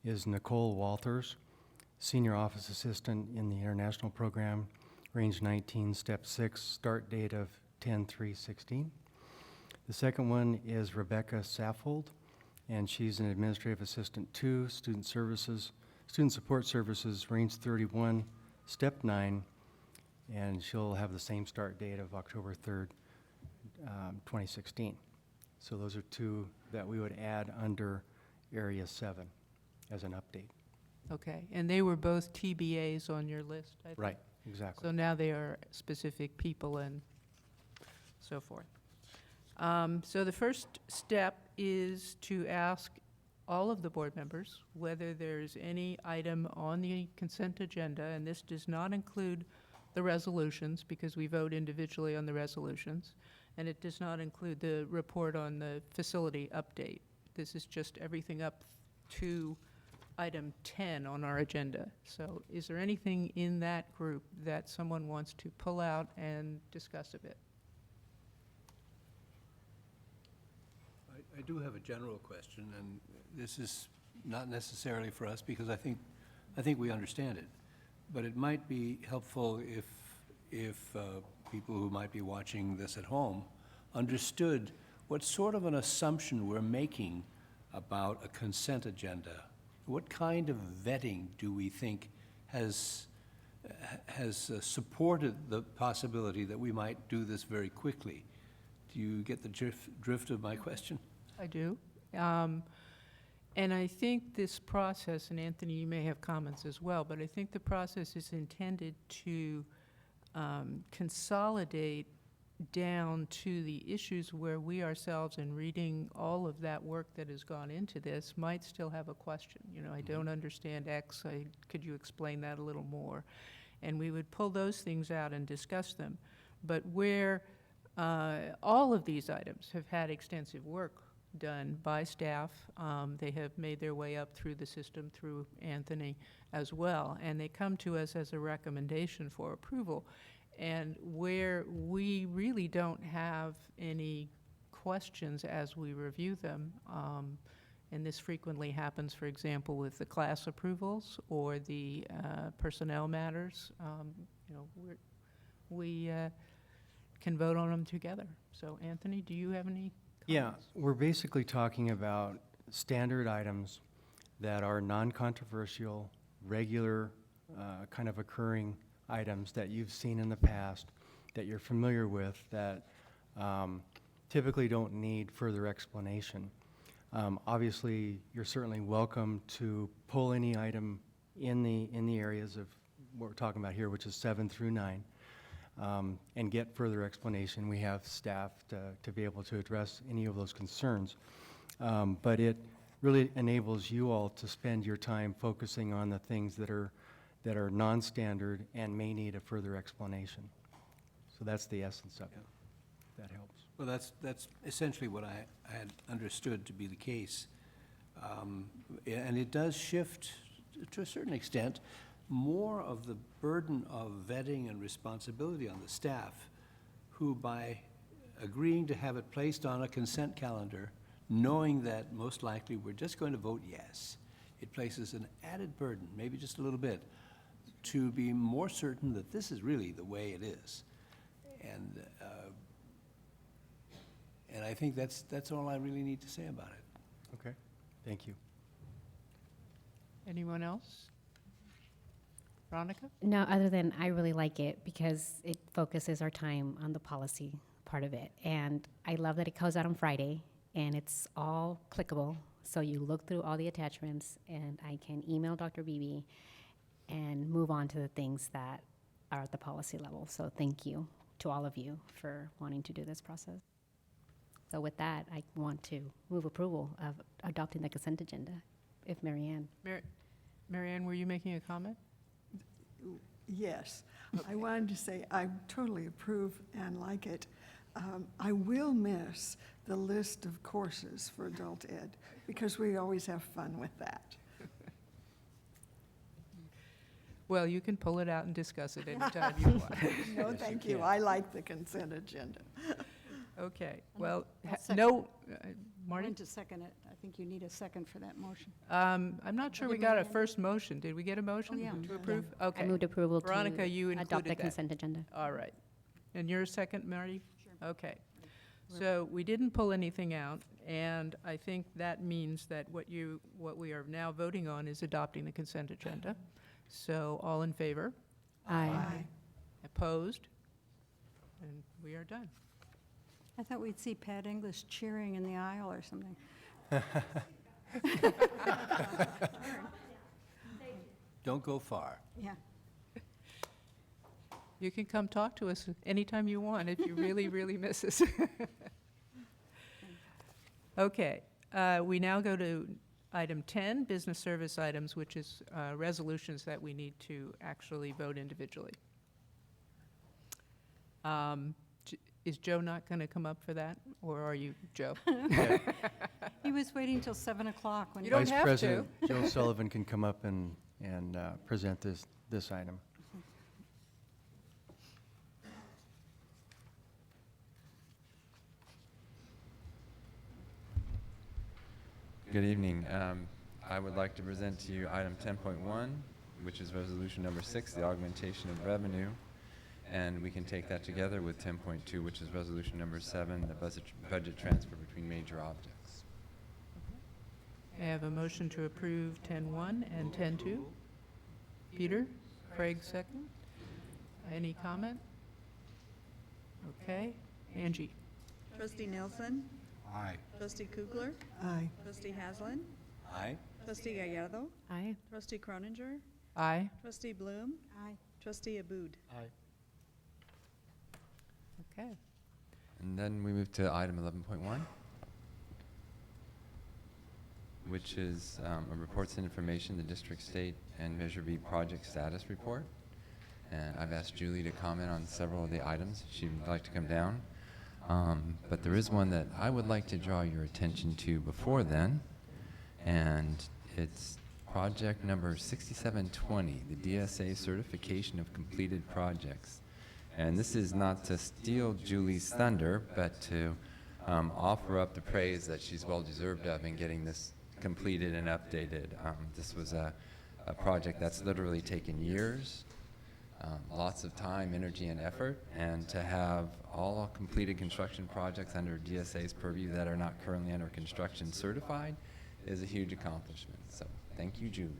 is Nicole Walters, Senior Office Assistant in the International Program, Range 19, Step 6, start date of 10/3/16. The second one is Rebecca Saffold, and she's an Administrative Assistant 2, Student Support Services, Range 31, Step 9, and she'll have the same start date of October 3rd, 2016. So those are two that we would add under Area 7 as an update. Okay, and they were both TBAs on your list, I think? Right, exactly. So now they are specific people and so forth. So the first step is to ask all of the board members whether there's any item on the consent agenda, and this does not include the resolutions, because we vote individually on the resolutions, and it does not include the report on the facility update. This is just everything up to item 10 on our agenda. So is there anything in that group that someone wants to pull out and discuss a bit? I do have a general question, and this is not necessarily for us, because I think we understand it. But it might be helpful if people who might be watching this at home understood what sort of an assumption we're making about a consent agenda. What kind of vetting do we think has supported the possibility that we might do this very quickly? Do you get the drift of my question? I do. And I think this process, and Anthony, you may have comments as well, but I think the process is intended to consolidate down to the issues where we ourselves, in reading all of that work that has gone into this, might still have a question. You know, I don't understand X, could you explain that a little more? And we would pull those things out and discuss them. But where all of these items have had extensive work done by staff, they have made their way up through the system, through Anthony as well, and they come to us as a recommendation for approval. And where we really don't have any questions as we review them, and this frequently happens, for example, with the class approvals or the personnel matters, you know, we can vote on them together. So Anthony, do you have any Yeah, comments? we're basically talking about standard items that are non-controversial, regular, kind of occurring items that you've seen in the past, that you're familiar with, that typically don't need further explanation. Obviously, you're certainly welcome to pull any item in the areas of what we're talking about here, which is 7 through 9, and get further explanation. We have staff to be able to address any of those concerns. But it really enables you all to spend your time focusing on the things that are non-standard and may need a further explanation. So that's the essence of it. That helps. Well, that's essentially what I had understood to be the case. And it does shift, to a certain extent, more of the burden of vetting and responsibility on the staff, who by agreeing to have it placed on a consent calendar, knowing that most likely we're just going to vote yes, it places an added burden, maybe just a little bit, to be more certain that this is really the way it is. And I think that's all I really need to say about it. Okay, thank you. Anyone else? Veronica? No, other than I really like it because it focuses our time on the policy part of it. And I love that it goes out on Friday and it's all clickable. So you look through all the attachments and I can email Dr. Beebe and move on to the things that are at the policy level. So thank you to all of you for wanting to do this process. So with that, I want to move approval of adopting the consent agenda, if Marianne. Marianne, were you making a comment? Yes. I wanted to say I totally approve and like it. I will miss the list of courses for adult ed because we always have fun with that. Well, you can pull it out and discuss it anytime you want. No, thank you. I like the consent agenda. Okay, well, I'll second no, I Marty? wanted to second it. I think you need a second for that motion. I'm not sure we Did got a Marianne? first motion. Did we get a motion yeah. to approve? I Okay, moved approval Veronica, to you adopt included the that. consent agenda. all right. And you're a second, Marty? Sure. Okay. So we didn't pull anything out, and I think that means that what we are now voting on is adopting the consent agenda. So all in favor? Aye. Opposed? And we are done. I thought we'd see Pat English cheering in the aisle or something. Don't go far. Yeah. You can come talk to us anytime you want if you really, really miss us. Okay, we now go to item 10, business service items, which is resolutions that we need to actually vote individually. Is Joe not going to come up for that, or are you, Joe? He was waiting till 7 o'clock when You he. don't Vice have to. President Joe Sullivan can come up and present this item. Good evening. I would like to present to you item 10.1, which is resolution number 6, the augmentation of revenue. And we can take that together with 10.2, which is resolution number 7, the budget transfer between major objects. I have a motion to approve 10.1 and 10.2. Peter? Craig second. Any comment? Okay. Angie? Trustee Nielsen? Aye. Trustee Kugler? Aye. Trustee Haslam? Aye. Trustee Gallardo? Aye. Trustee Croninger? Aye. Trustee Bloom? Aye. Trustee Abud? Okay. And then we move to item 11.1, which is a reports and information, the district, state, and Measure B project status report. And I've asked Julie to comment on several of the items. She'd like to come down. But there is one that I would like to draw your attention to before then, and it's project number 6720, the DSA certification of completed projects. And this is not to steal Julie's thunder, but to offer up the praise that she's well deserved of in getting this completed and updated. This was a project that's literally taken years, lots of time, energy, and effort, and to have all completed construction projects under DSA's purview that are not currently under construction certified is a huge accomplishment. So thank you, Julie.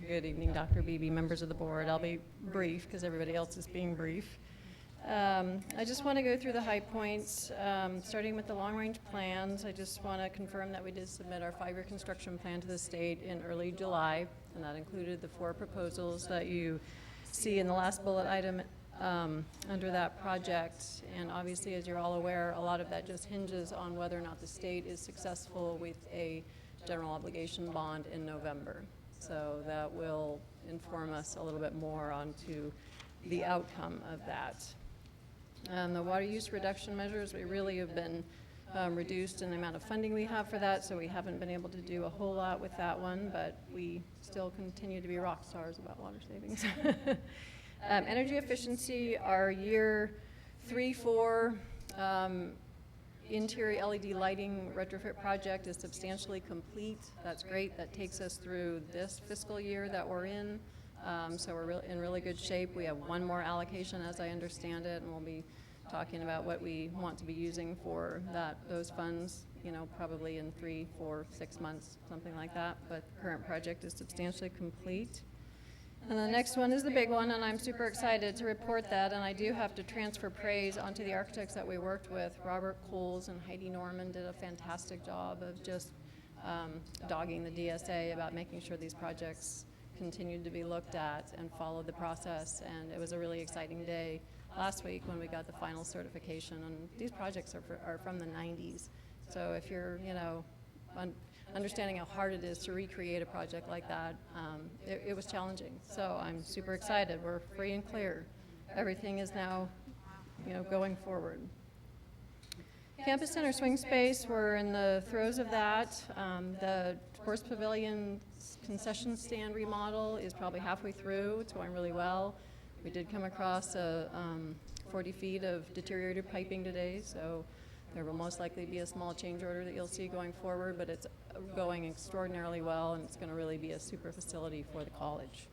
Good evening, Dr. Beebe, members of the board. I'll be brief because everybody else is being brief. I just want to go through the high points, starting with the long-range plans. I just want to confirm that we did submit our 5-year construction plan to the state in early July, and that included the 4 proposals that you see in the last bullet item under that project. And obviously, as you're all aware, a lot of that just hinges on whether or not the state is successful with a general obligation bond in November. So that will inform us a little bit more onto the outcome of that. The water use reduction measures, we really have been reduced in the amount of funding we have for that, so we haven't been able to do a whole lot with that one, but we still continue to be rock stars about water savings. Energy efficiency, our year 3-4 interior LED lighting retrofit project is substantially complete. That's great. That takes us through this fiscal year that we're in. So we're in really good shape. We have one more allocation, as I understand it, and we'll be talking about what we want to be using for those funds, you know, probably in 3, 4, 6 months, something like that. But the current project is substantially complete. And the next one is the big one, and I'm super excited to report that, and I do have to transfer praise onto the architects that we worked with. Robert Coles and Heidi Norman did a fantastic job of just dogging the DSA about making sure these projects continued to be looked at and followed the process, and it was a really exciting day last week when we got the final certification. And these projects are from the 90s, so if you're, you know, understanding how hard it is to recreate a project like that, it was challenging. So I'm super excited. We're free and clear. Everything is now, you know, going forward. Campus Center swing space, we're in the throes of that. The sports pavilion concession stand remodel is probably halfway through. It's going really well. We did come across 40 feet of deteriorated piping today, so there will most likely be a small change order that you'll see going forward, but it's going extraordinarily well, and it's going to really be a super facility for the college.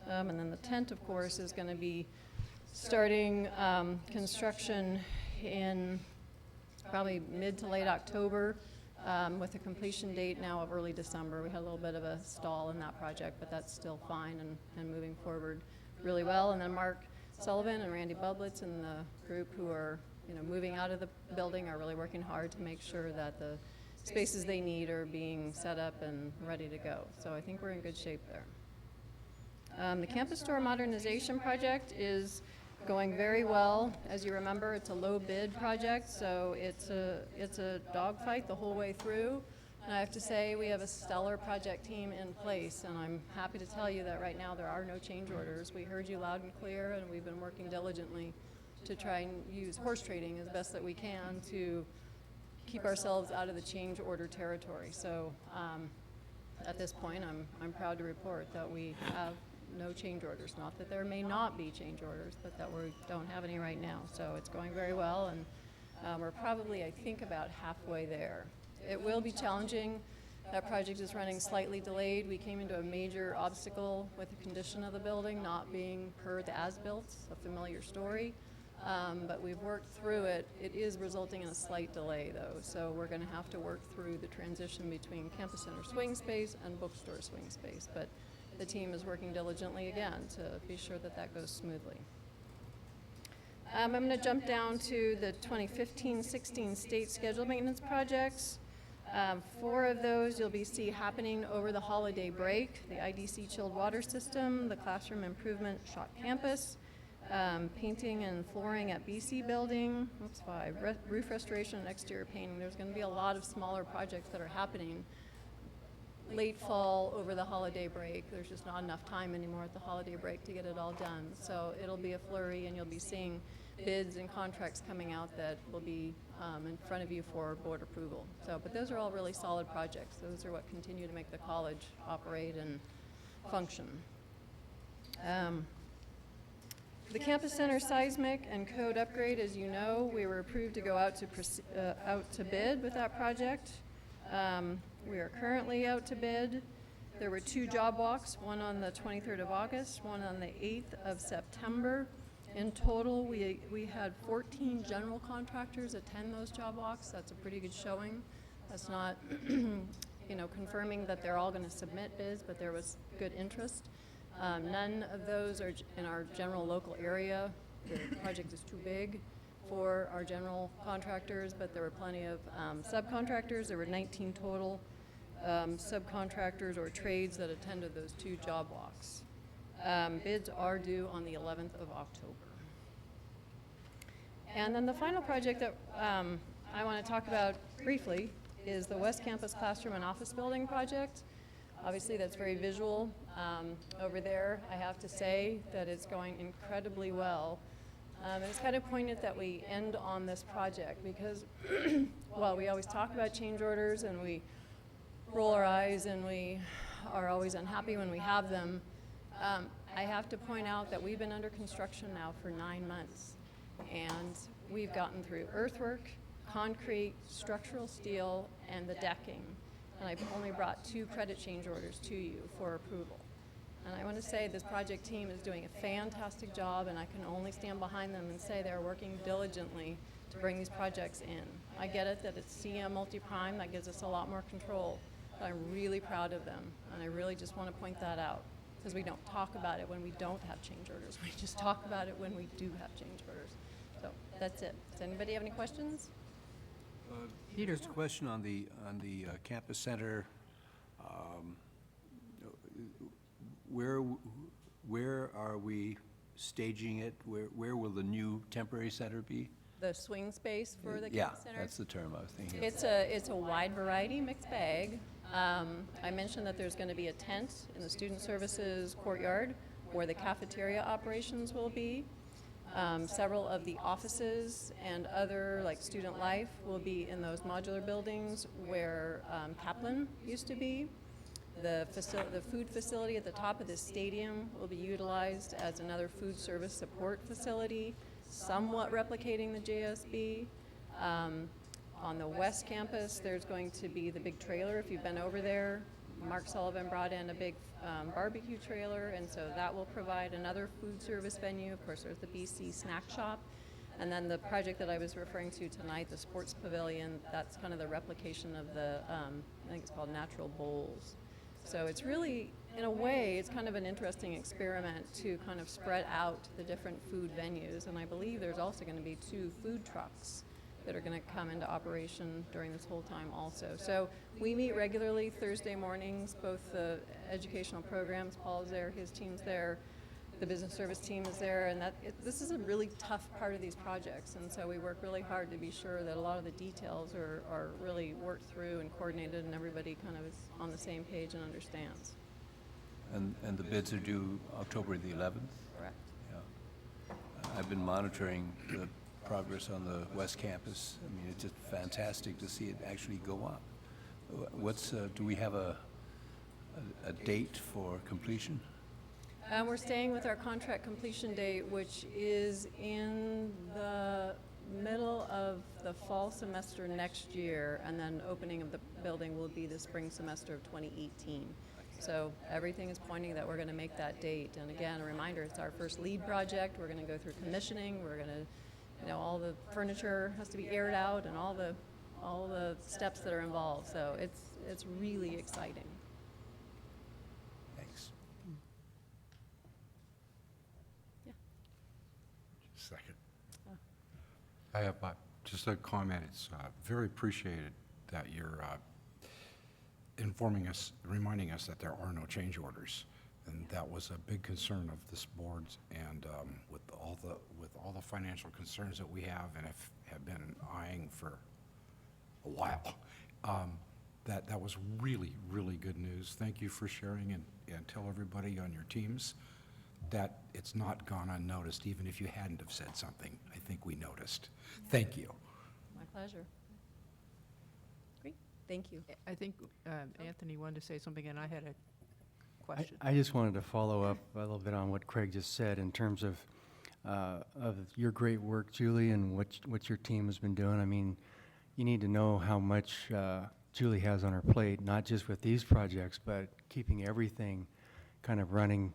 And then the tent, of course, is going to be starting construction in probably mid to late October, with a completion date now of early December. We had a little bit of a stall in that project, but that's still fine and moving forward really well. And then Mark Sullivan and Randy Bublitz and the group who are, you know, moving out of the building are really working hard to make sure that the spaces they need are being set up and ready to go. So I think we're in good shape there. The campus store modernization project is going very well. As you remember, it's a low bid project, so it's a dogfight the whole way through. And I have to say, we have a stellar project team in place, and I'm happy to tell you that right now there are no change orders. We heard you loud and clear, and we've been working diligently to try and use horse trading as best that we can to keep ourselves out of the change order territory. So at this point, I'm proud to report that we have no change orders. Not that there may not be change orders, but that we don't have any right now. So it's going very well, and we're probably, I think, about halfway there. It will be challenging. That project is running slightly delayed. We came into a major obstacle with the condition of the building not being per the as-built, a familiar story. But we've worked through it. It is resulting in a slight delay, though, so we're going to have to work through the transition between Campus Center swing space and bookstore swing space. But the team is working diligently again to be sure that that goes smoothly. I'm going to jump down to the 2015-16 state scheduled maintenance projects. 4 of those you'll see happening over the holiday break: the IDC chilled water system, the classroom improvement Shot Campus, painting and flooring at BC building. That's 5. Roof restoration and exterior painting. There's going to be a lot of smaller projects that are happening late fall over the holiday break. There's just not enough time anymore at the holiday break to get it all done. So it'll be a flurry, and you'll be seeing bids and contracts coming out that will be in front of you for board approval. So, but those are all really solid projects. Those are what continue to make the college operate and function. The campus center seismic and code upgrade, as you know, we were approved to go out to bid with that project. We are currently out to bid. There were 2 job walks, one on the 23rd of August, one on the 8th of September. In total, we had 14 general contractors attend those job walks. That's a pretty good showing. That's not, confirming that they're all going to submit bids, but there was good interest. None of those are in our general local area. The project is too big for our general contractors, but there were plenty of subcontractors. There were 19 total subcontractors or trades that attended those 2 job walks. Bids are due on the 11th of October. And then the final project that I want to talk about briefly is the West Campus Classroom and Office Building project. Obviously, that's very visual over there. I have to say that it's going incredibly well. And it's kind of poignant that we end on this project because, while we always talk about change orders and we roll our eyes and we are always unhappy when we have them, I have to point out that we've been under construction now for 9 months, and we've gotten through earthwork, concrete, structural steel, and the decking. And I've only brought 2 credit change orders to you for approval. And I want to say this project team is doing a fantastic job, and I can only stand behind them and say they're working diligently to bring these projects in. I get it that it's CM Multi-Prime, that gives us a lot more control, but I'm really proud of them, and I really just want to point that out, because we don't talk about it when we don't have change orders. We just talk about it when we do have change orders. So that's it. Does anybody have any questions? Peter. Just a question on the campus center. Where are we staging it? Where will the new temporary center be? The swing space for the campus center? Yeah, that's the term I was thinking of. It's a wide variety mixed bag. I mentioned that there's going to be a tent in the student services courtyard where the cafeteria operations will be. Several of the offices and other, like student life, will be in those modular buildings where Kaplan used to be. The food facility at the top of the stadium will be utilized as another food service support facility, somewhat replicating the JSB. On the West Campus, there's going to be the big trailer. If you've been over there, Mark Sullivan brought in a big barbecue trailer, and so that will provide another food service venue. Of course, there's the BC Snack Shop. And then the project that I was referring to tonight, the sports pavilion, that's kind of the replication of the, I think it's called Natural Bowls. So it's really, in a way, it's kind of an interesting experiment to kind of spread out the different food venues. And I believe there's also going to be 2 food trucks that are going to come into operation during this whole time also. So we meet regularly Thursday mornings, both the educational programs, Paul is there, his team's there, the business service team is there, and this is a really tough part of these projects, and so we work really hard to be sure that a lot of the details are really worked through and coordinated, and everybody kind of is on the same page and understands. And the bids are due October the 11th? Correct. Yeah. I've been monitoring the progress on the West Campus. I mean, it's just fantastic to see it actually go up. Do we have a date for completion? We're staying with our contract completion date, which is in the middle of the fall semester next year, and then opening of the building will be the spring semester of 2018. So everything is pointing that we're going to make that date. And again, a reminder, it's our first lead project. We're going to go through commissioning. We're going to, all the furniture has to be aired out and all the steps that are involved. So it's really exciting. Thanks. Second. I have just a comment. It's very appreciated that you're informing us, reminding us that there are no change orders. And that was a big concern of this board, and with all the financial concerns that we have and have been eyeing for a while, that was really, really good news. Thank you for sharing, and tell everybody on your teams that it's not gone unnoticed, even if you hadn't have said something. I think we noticed. Thank you. My pleasure. Great, thank you. I think Anthony wanted to say something, and I had a question. I just wanted to follow up a little bit on what Craig just said in terms of your great work, Julie, and what your team has been doing. I mean, you need to know how much Julie has on her plate, not just with these projects, but keeping everything kind of running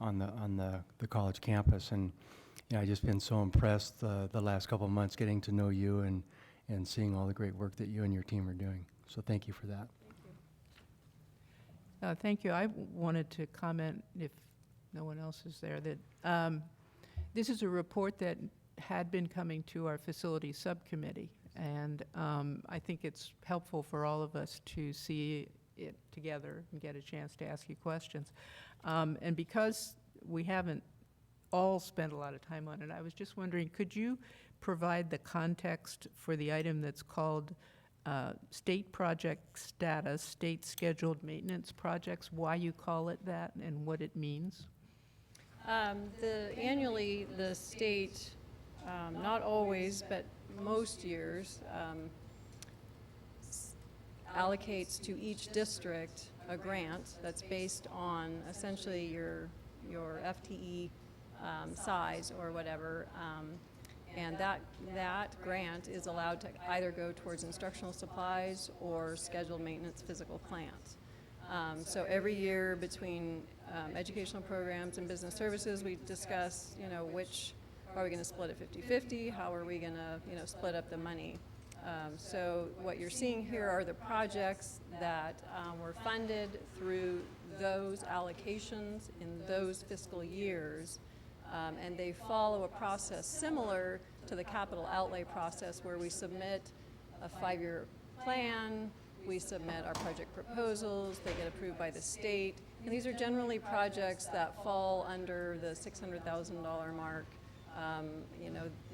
on the college campus. And I've just been so impressed the last couple of months getting to know you and seeing all the great work that you and your team are doing. So thank you for that. Thank you. I wanted to comment, if no one else is there, that this is a report that had been coming to our facilities subcommittee, and I think it's helpful for all of us to see it together and get a chance to ask you questions. And because we haven't all spent a lot of time on it, I was just wondering, could you provide the context for the item that's called state project status, state scheduled maintenance projects, why you call it that and what it means? Annually, the state, not always, but most years, allocates to each district a grant that's based on essentially your FTE size or whatever. And that grant is allowed to either go towards instructional supplies or scheduled maintenance physical plant. So every year between educational programs and business services, we discuss, which, are we going to split it 50-50? How are we going to, split up the money? So what you're seeing here are the projects that were funded through those allocations in those fiscal years. And they follow a process similar to the capital outlay process, where we submit a 5-year plan, we submit our project proposals, they get approved by the state, and these are generally projects that fall under the $600,000 mark.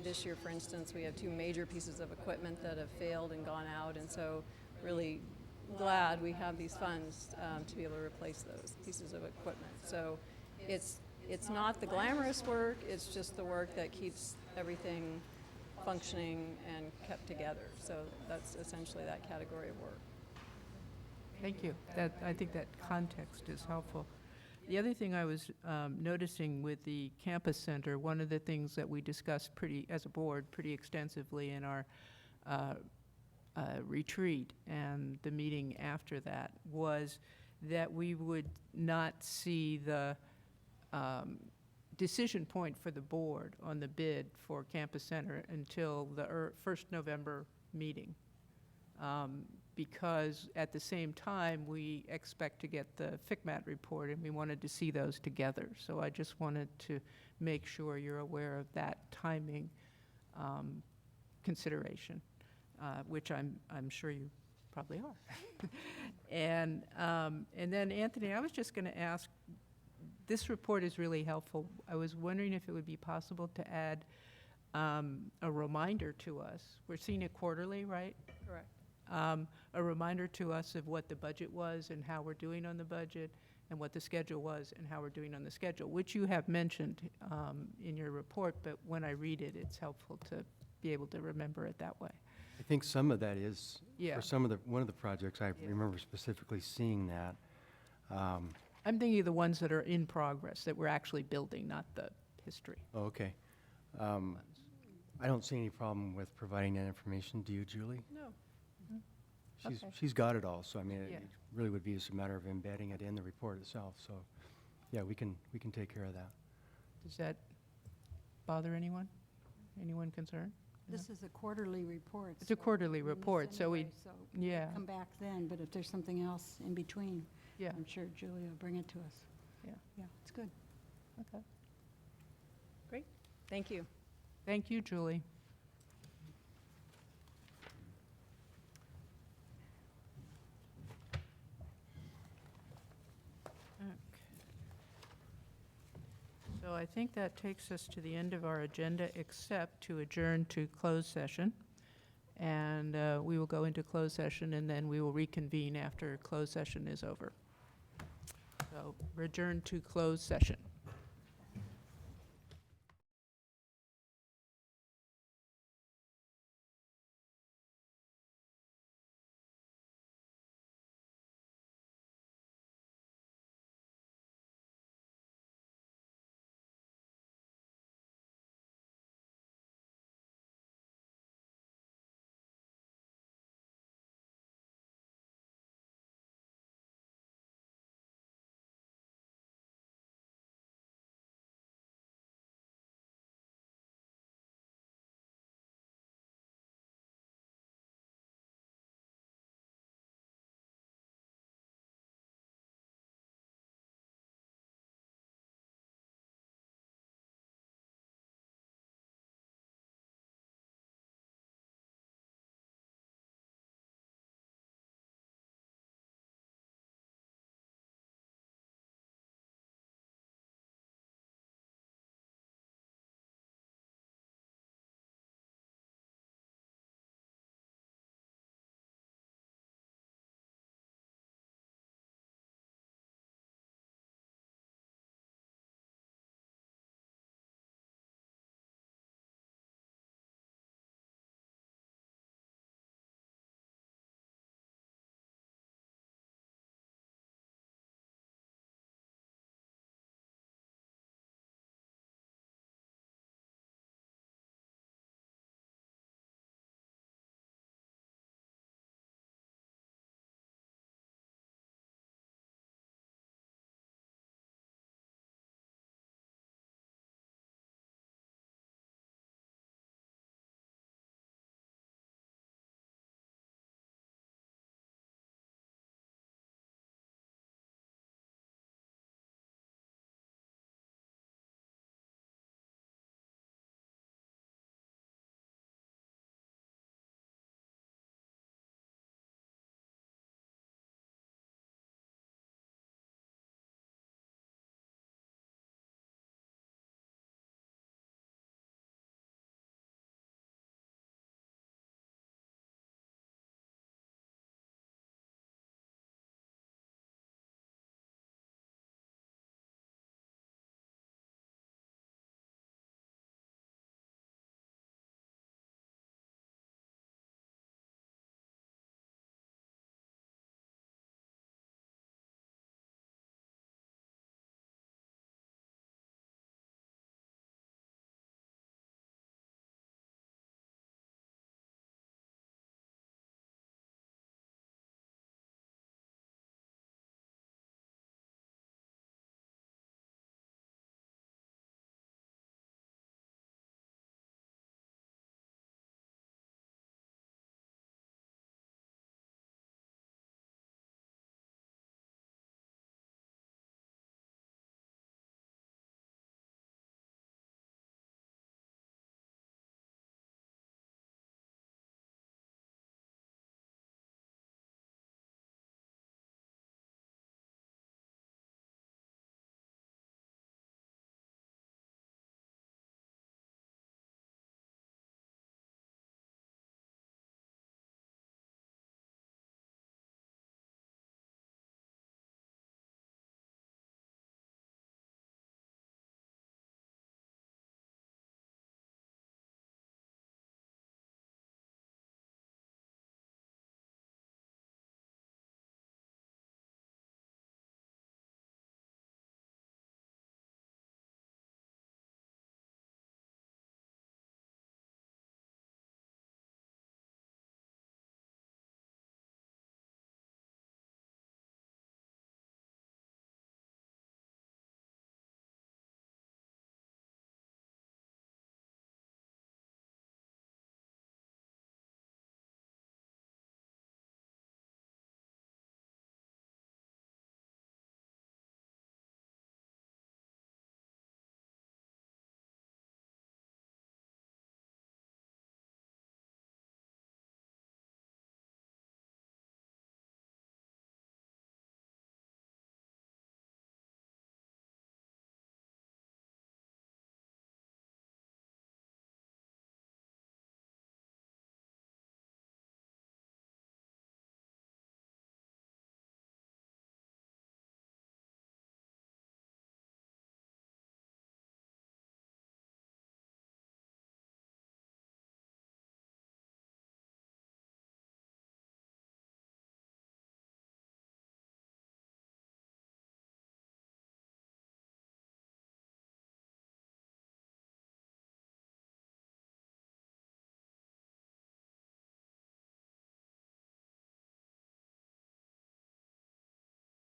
This year, for instance, we have 2 major pieces of equipment that have failed and gone out, and so really glad we have these funds to be able to replace those pieces of equipment. So it's not the glamorous work, it's just the work that keeps everything functioning and kept together. So that's essentially that category of work. Thank you. I think that context is helpful. The other thing I was noticing with the campus center, one of the things that we discussed as a board pretty extensively in our retreat and the meeting after that, was that we would not see the decision point for the board on the bid for campus center until the first November meeting. Because at the same time, we expect to get the FCMAT report, and we wanted to see those together. So I just wanted to make sure you're aware of that timing consideration, which I'm sure you probably are. And then, Anthony, I was just going to ask, this report is really helpful. I was wondering if it would be possible to add a reminder to us. We're seeing it quarterly, right? Correct. A reminder to us of what the budget was and how we're doing on the budget, and what the schedule was and how we're doing on the schedule, which you have mentioned in your report, but when I read it, it's helpful to be able to remember it that way. I think some of that is, Yeah. for one of the projects, I remember specifically seeing that. I'm thinking of the ones that are in progress, that we're actually building, not the history. Oh, okay. I don't see any problem with providing that information. Do you, Julie? No. Okay. She's got it all, so I mean, Yeah. it really would be just a matter of embedding it in the report itself. So, yeah, we can take care of that. Does that bother anyone? Anyone concerned? This is a quarterly report. It's a quarterly in this report, so anyway, so yeah. come back then, but if there's something else in between, Yeah. I'm sure Julia will bring it to us. Yeah. Yeah, it's good. Okay. Great, thank you. Thank you, Julie. I think that takes us to the end of our agenda, except to adjourn to closed session. And we will go into closed session, and then we will reconvene after closed session is over. So, adjourn to closed session.